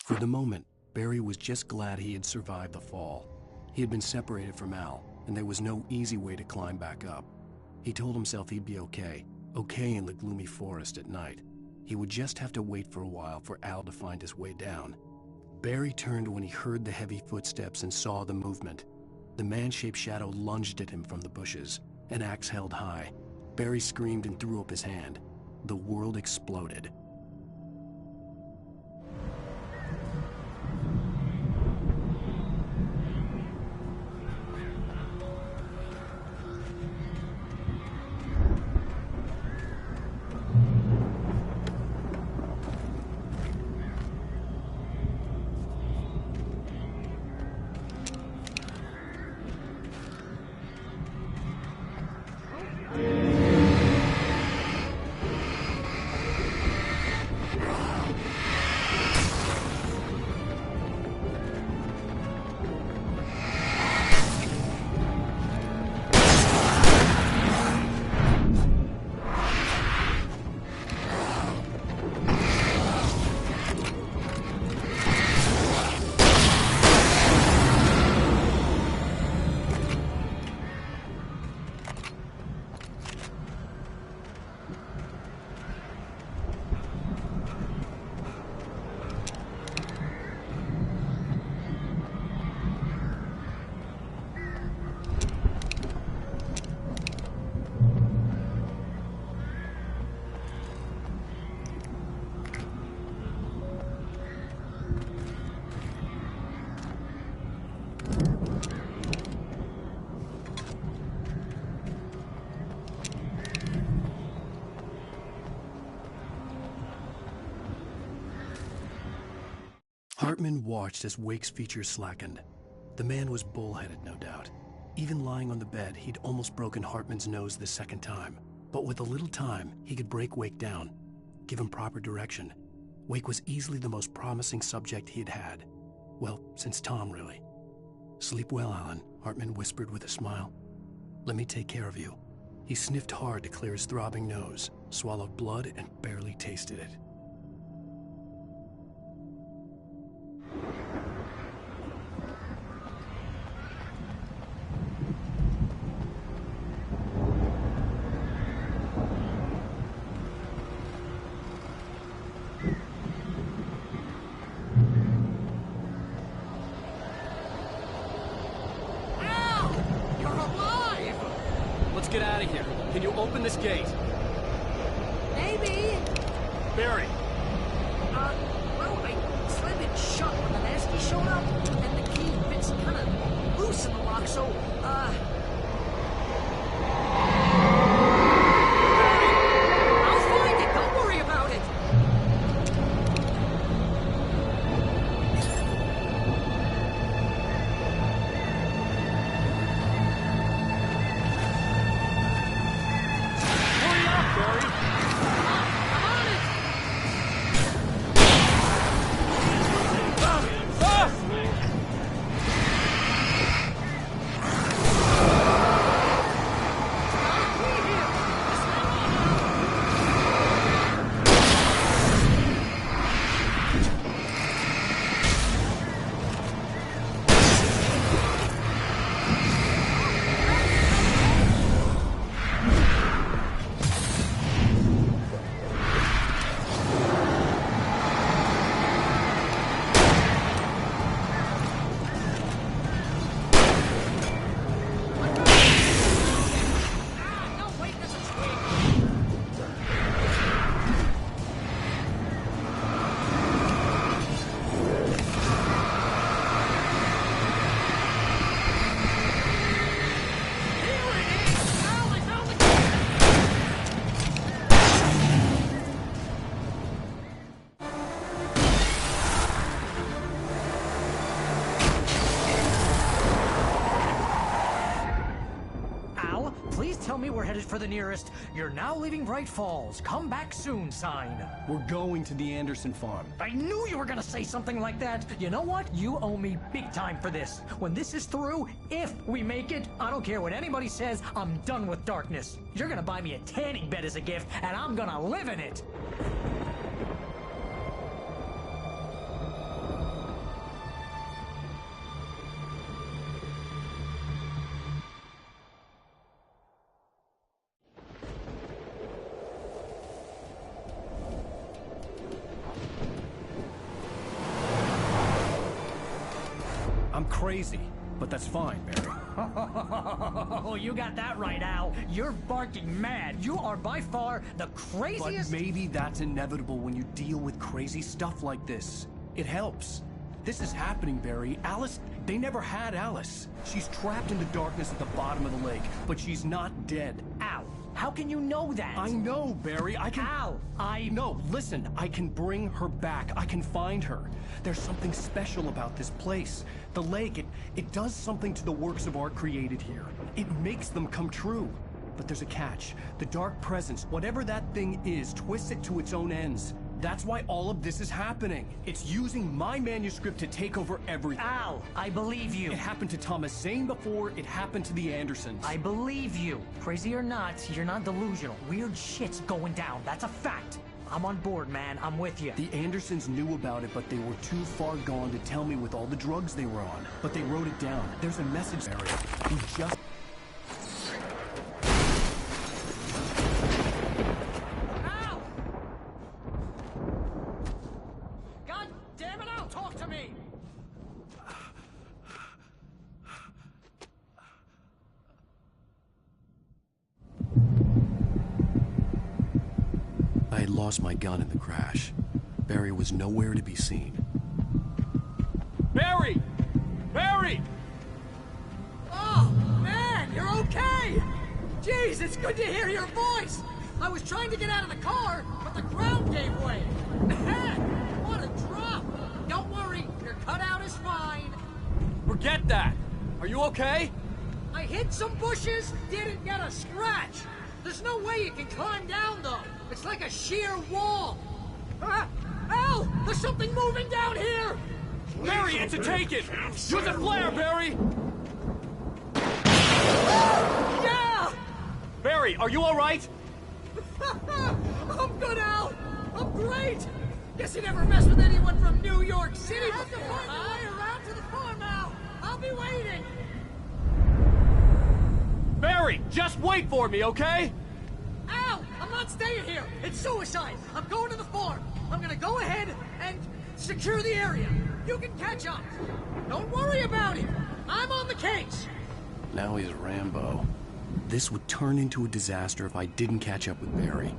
For the moment, Barry was just glad he had survived the fall. He had been separated from Al, and there was no easy way to climb back up. He told himself he'd be okay in the gloomy forest at night. He would just have to wait for a while for Al to find his way down. Barry turned when he heard the heavy footsteps and saw the movement. The man-shaped shadow lunged at him from the bushes, an axe held high. Barry screamed and threw up his hand. The world exploded. Hartman watched as Wake's features slackened. The man was bullheaded, no doubt. Even lying on the bed, he'd almost broken Hartman's nose the second time. But with a little time, he could break Wake down, give him proper direction. Wake was easily the most promising subject he'd had. Well, since Tom, really. "Sleep well, Alan," Hartman whispered with a smile. "Let me take care of you." He sniffed hard to clear his throbbing nose, swallowed blood, and barely tasted it. Get out of here. Can you open this gate? Maybe. Barry. Well, I slammed it shut when the nasty showed up, and the key fits kind of loose in the lock, so, I'll find it. Don't worry about it. Tell me we're headed for the nearest "You're now leaving Bright Falls. Come back soon" sign. We're going to the Anderson farm. I knew you were gonna say something like that. You know what? You owe me big time for this. When this is through, if we make it, I don't care what anybody says, I'm done with darkness. You're gonna buy me a tanning bed as a gift, and I'm gonna live in it. crazy, but that's fine, Barry. Oh, you got that right, Al. You're barking mad. You are by far the craziest... But maybe that's inevitable when you deal with crazy stuff like this. It helps. This is happening, Barry. Alice, they never had Alice. She's trapped in the darkness at the bottom of the lake, but she's not dead. Al, how can you know that? I know, Barry. I can... Al, No, listen. I can bring her back. I can find her. There's something special about this place. The lake, it does something to the works of art created here. It makes them come true. But there's a catch. The dark presence, whatever that thing is, twists it to its own ends. That's why all of this is happening. It's using my manuscript to take over everything. Al, I believe you. It happened to Thomas Zane before, it happened to the Andersons. I believe you. Crazy or not, you're not delusional. Weird shit's going down. That's a fact. I'm on board, man. I'm with you. The Andersons knew about it, but they were too far gone to tell me with all the drugs they were on. But they wrote it down. There's a message there. We just... I had lost my gun in the crash. Barry was nowhere to be seen. Barry! Barry! Oh, man, you're okay! Jeez, it's good to hear your voice! I was trying to get out of the car, but the ground gave way. Man, what a drop! Don't worry, your cutout is fine. Forget that! Are you okay? I hit some bushes, didn't get a scratch. There's no way you can climb down, though. It's like a sheer wall. Al! There's something moving down here! Barry, it's a take-it! Use a flare, Barry! Yeah! Barry, are you alright? I'm good, Al! I'm great! Guess you never messed with anyone from New York City before, huh? Around to the farm, Al! I'll be waiting! Barry, just wait for me, okay? Al! I'm not staying here! It's suicide! I'm going to the farm! I'm gonna go ahead and secure the area. You can catch up. Don't worry about it. I'm on the case. Now he's Rambo. This would turn into a disaster if I didn't catch up with Barry.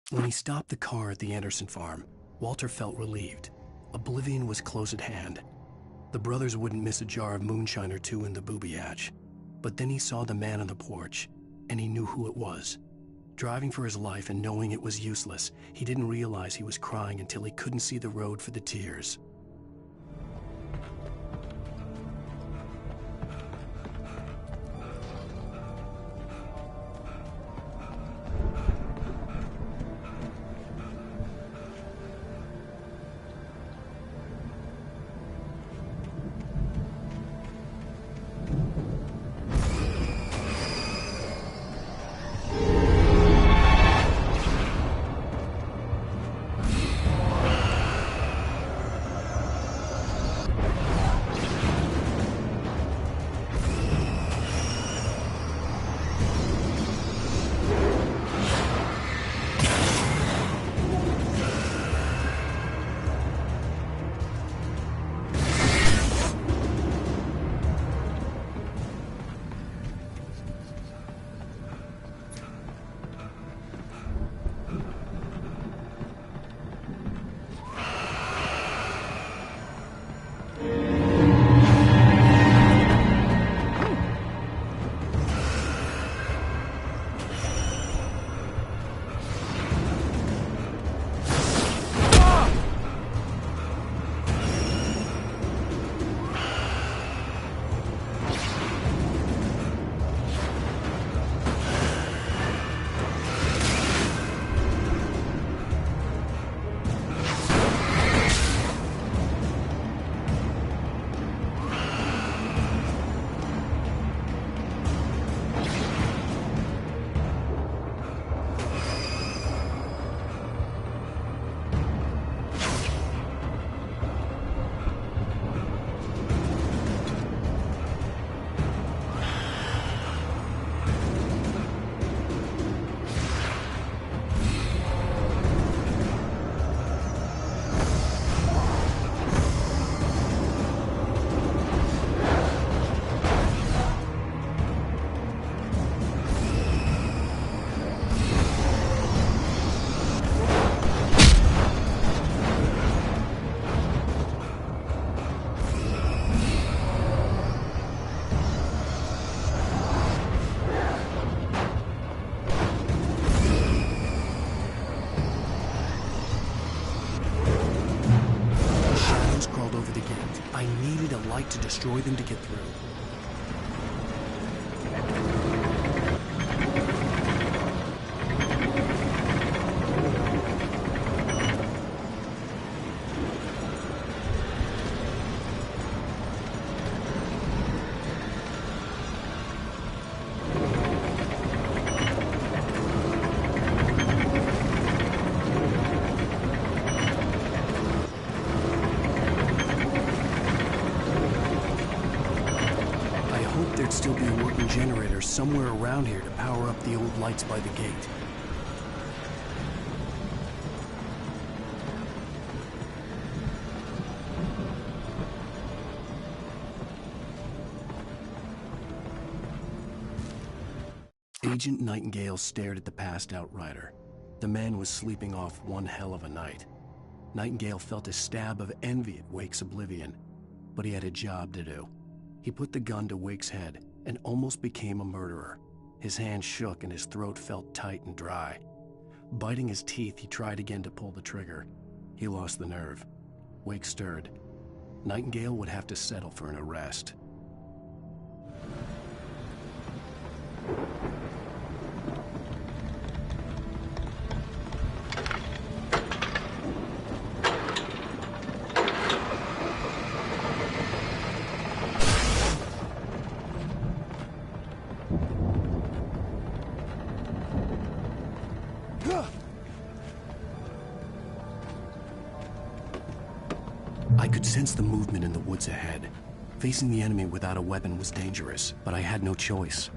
When he stopped the car at the Anderson farm, Walter felt relieved. Oblivion was close at hand. The brothers wouldn't miss a jar of moonshine or two in the booby hatch. But then he saw the man on the porch, and he knew who it was. Driving for his life and knowing it was useless, he didn't realize he was crying until he couldn't see the road for the tears. need to destroy them to get through. There'd still be a working generator somewhere around here to power up the old lights by the gate. Agent Nightingale stared at the passed out rider. The man was sleeping off one hell of a night. Nightingale felt a stab of envy at Wake's oblivion, but he had a job to do. He put the gun to Wake's head and almost became a murderer. His hand shook and his throat felt tight and dry. Biting his teeth, he tried again to pull the trigger. He lost the nerve. Wake stirred. Nightingale would have to settle for an arrest. I could sense the movement in the woods ahead. Facing the enemy without a weapon was dangerous, but I had no choice.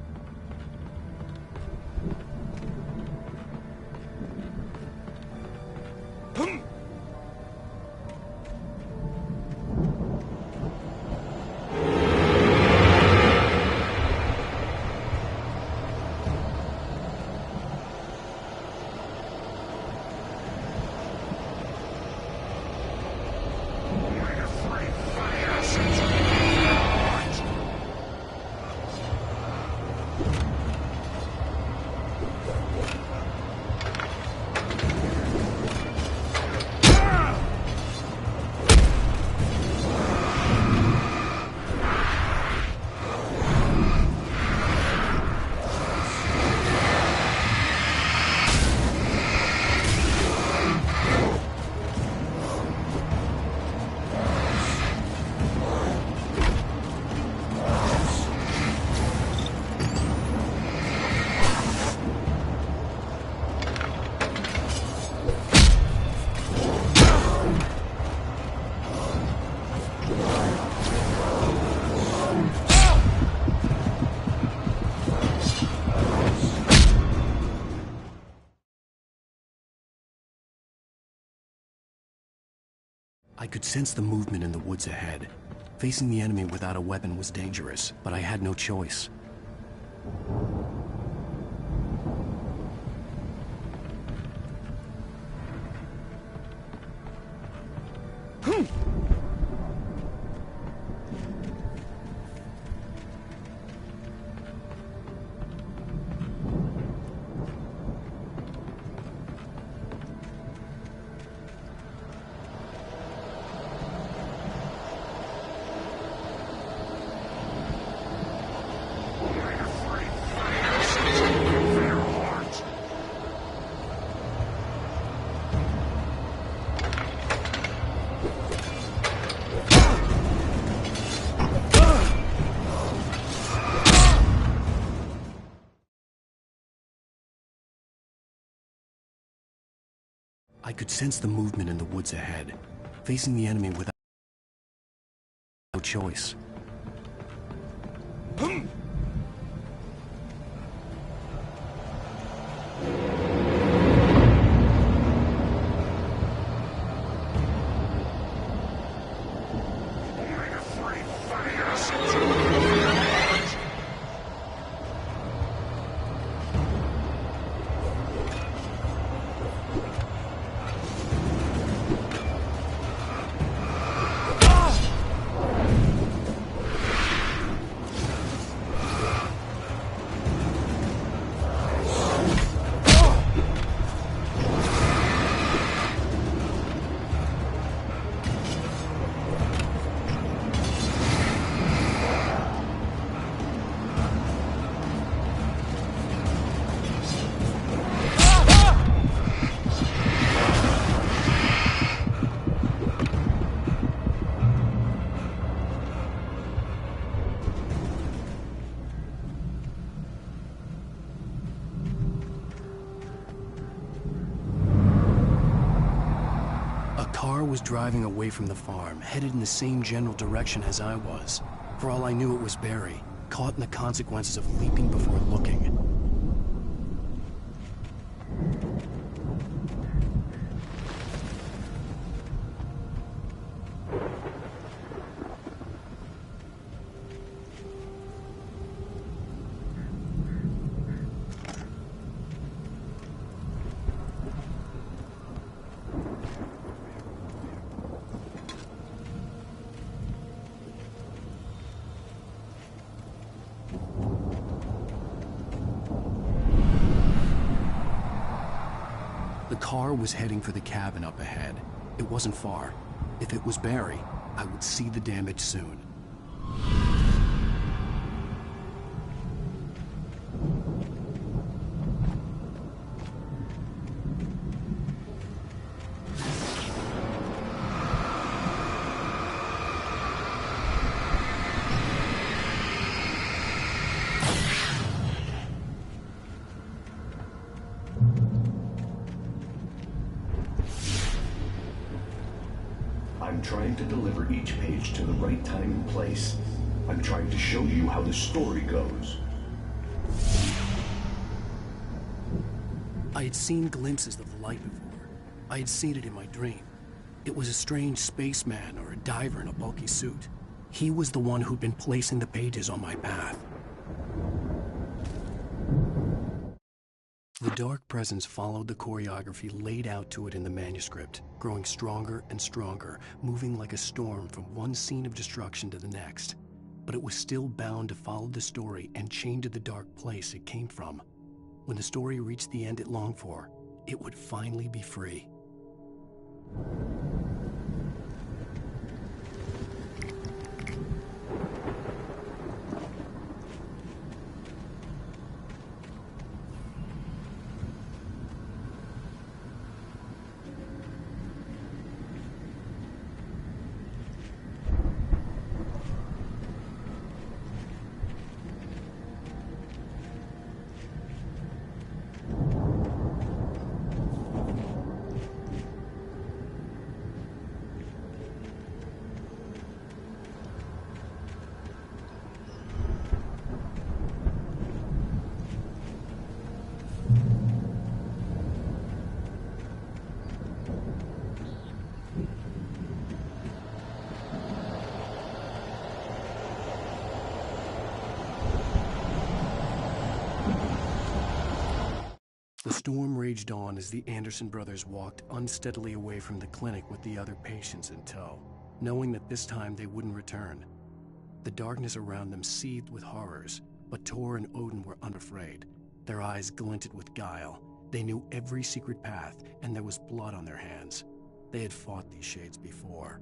I could sense the movement in the woods ahead. Facing the enemy without a weapon was dangerous, but I had no choice. I could sense the movement in the woods ahead. Facing the enemy without no choice. car was driving away from the farm, headed in the same general direction as I was. For all I knew, it was Barry, caught in the consequences of leaping before looking. The car was heading for the cabin up ahead. It wasn't far. If it was Barry, I would see the damage soon. I'm trying to deliver each page to the right time and place. I'm trying to show you how the story goes. I had seen glimpses of the light before. I had seen it in my dream. It was a strange spaceman or a diver in a bulky suit. He was the one who'd been placing the pages on my path. The dark presence followed the choreography laid out to it in the manuscript, growing stronger and stronger, moving like a storm from one scene of destruction to the next. But it was still bound to follow the story and chained to the dark place it came from. When the story reached the end it longed for, it would finally be free. The storm raged on as the Anderson brothers walked unsteadily away from the clinic with the other patients in tow, knowing that this time they wouldn't return. The darkness around them seethed with horrors, but Tor and Odin were unafraid. Their eyes glinted with guile. They knew every secret path, and there was blood on their hands. They had fought these shades before.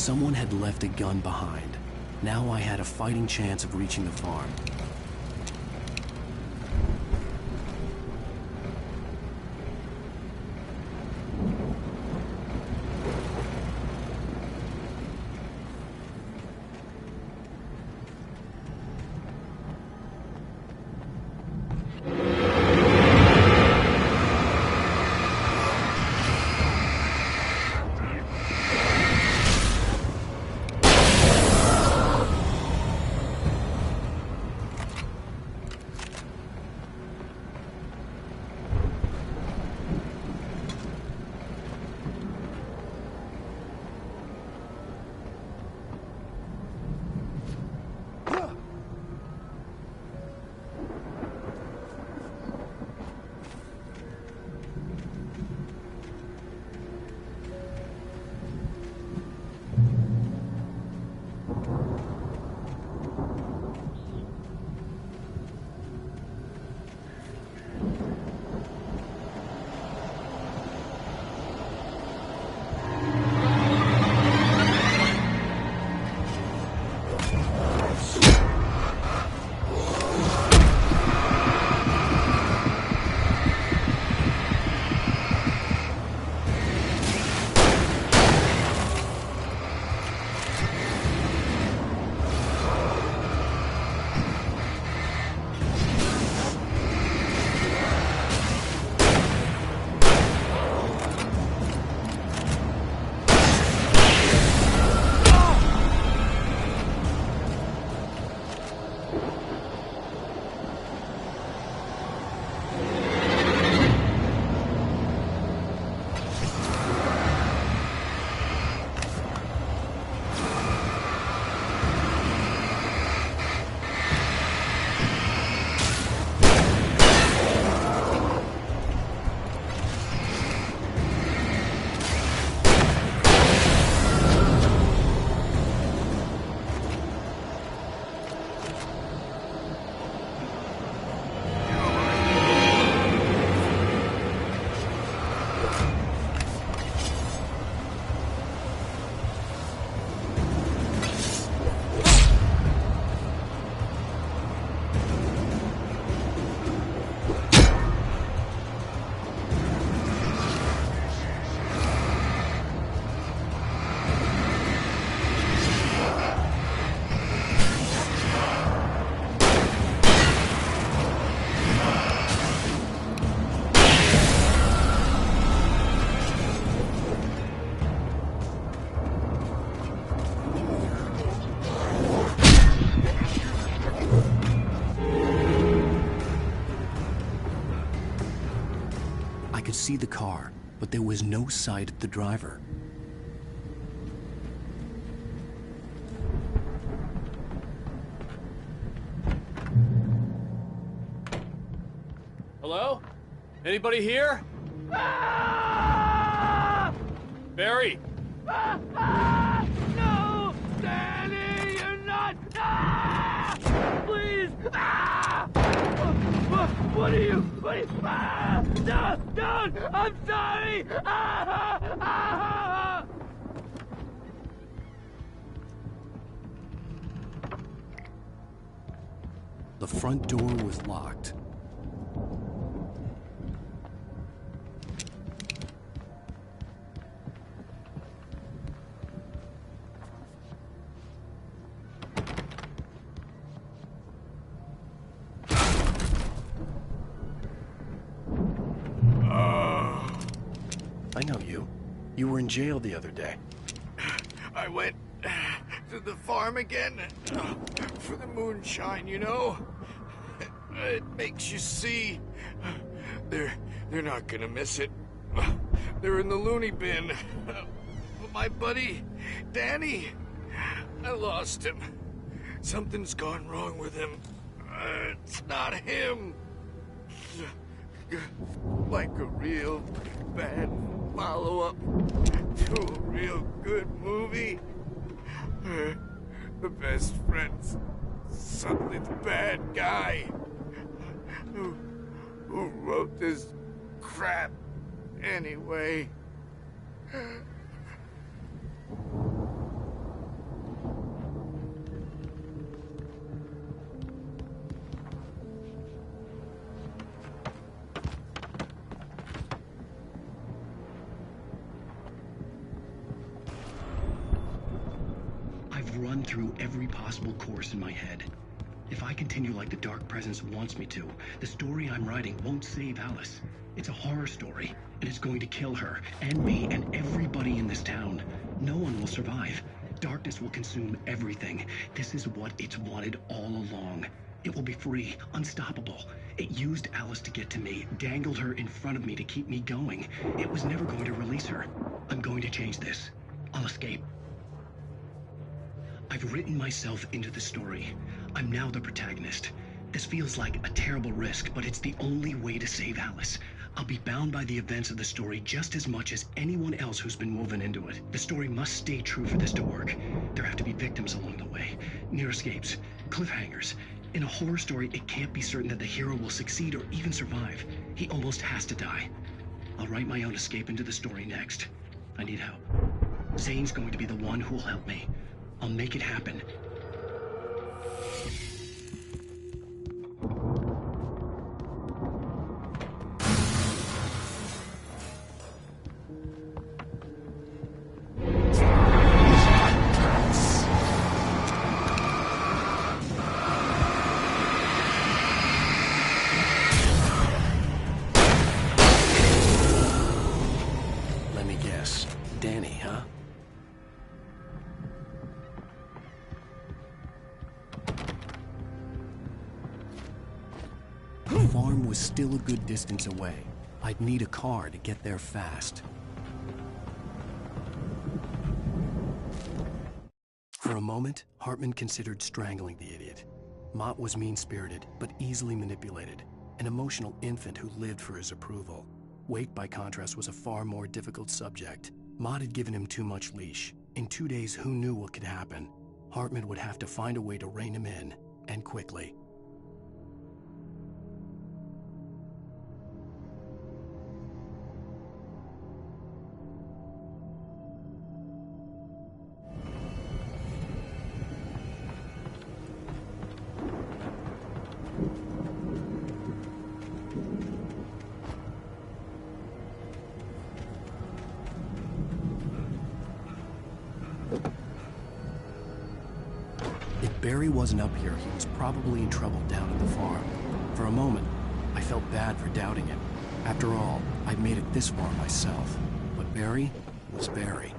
Someone had left a gun behind. Now I had a fighting chance of reaching the farm. could see the car, but there was no sight of the driver. Hello? Anybody here? Barry! No! Danny, you're not! Please! What are you? No! Don't! I'm sorry! The front door was locked. I know you. You were in jail the other day. I went to the farm again for the moonshine, you know? It makes you see. They're not gonna miss it. They're in the loony bin. My buddy, Danny, I lost him. Something's gone wrong with him. It's not him. Like a real bad follow-up to a real good movie. The best friend's suddenly the bad guy. Who wrote this crap anyway? I've run through every possible course in my head. If I continue like the Dark Presence wants me to, the story I'm writing won't save Alice. It's a horror story, and it's going to kill her, and me, and everybody in this town. No one will survive. Darkness will consume everything. This is what it's wanted all along. It will be free, unstoppable. It used Alice to get to me, dangled her in front of me to keep me going. It was never going to release her. I'm going to change this. I'll escape. I've written myself into the story. I'm now the protagonist. This feels like a terrible risk, but it's the only way to save Alice. I'll be bound by the events of the story just as much as anyone else who's been woven into it. The story must stay true for this to work. There have to be victims along the way, near escapes, cliffhangers. In a horror story, it can't be certain that the hero will succeed or even survive. He almost has to die. I'll write my own escape into the story next. I need help. Zane's going to be the one who will help me. I'll make it happen. Let me guess. Danny, huh? The farm was still a good distance away. I'd need a car to get there fast. For a moment, Hartman considered strangling the idiot. Mott was mean-spirited, but easily manipulated. An emotional infant who lived for his approval. Wake, by contrast, was a far more difficult subject. Mott had given him too much leash. In 2 days, who knew what could happen? Hartman would have to find a way to rein him in, and quickly. If Barry wasn't up here, he was probably in trouble down at the farm. For a moment, I felt bad for doubting him. After all, I'd made it this far myself. But Barry was Barry.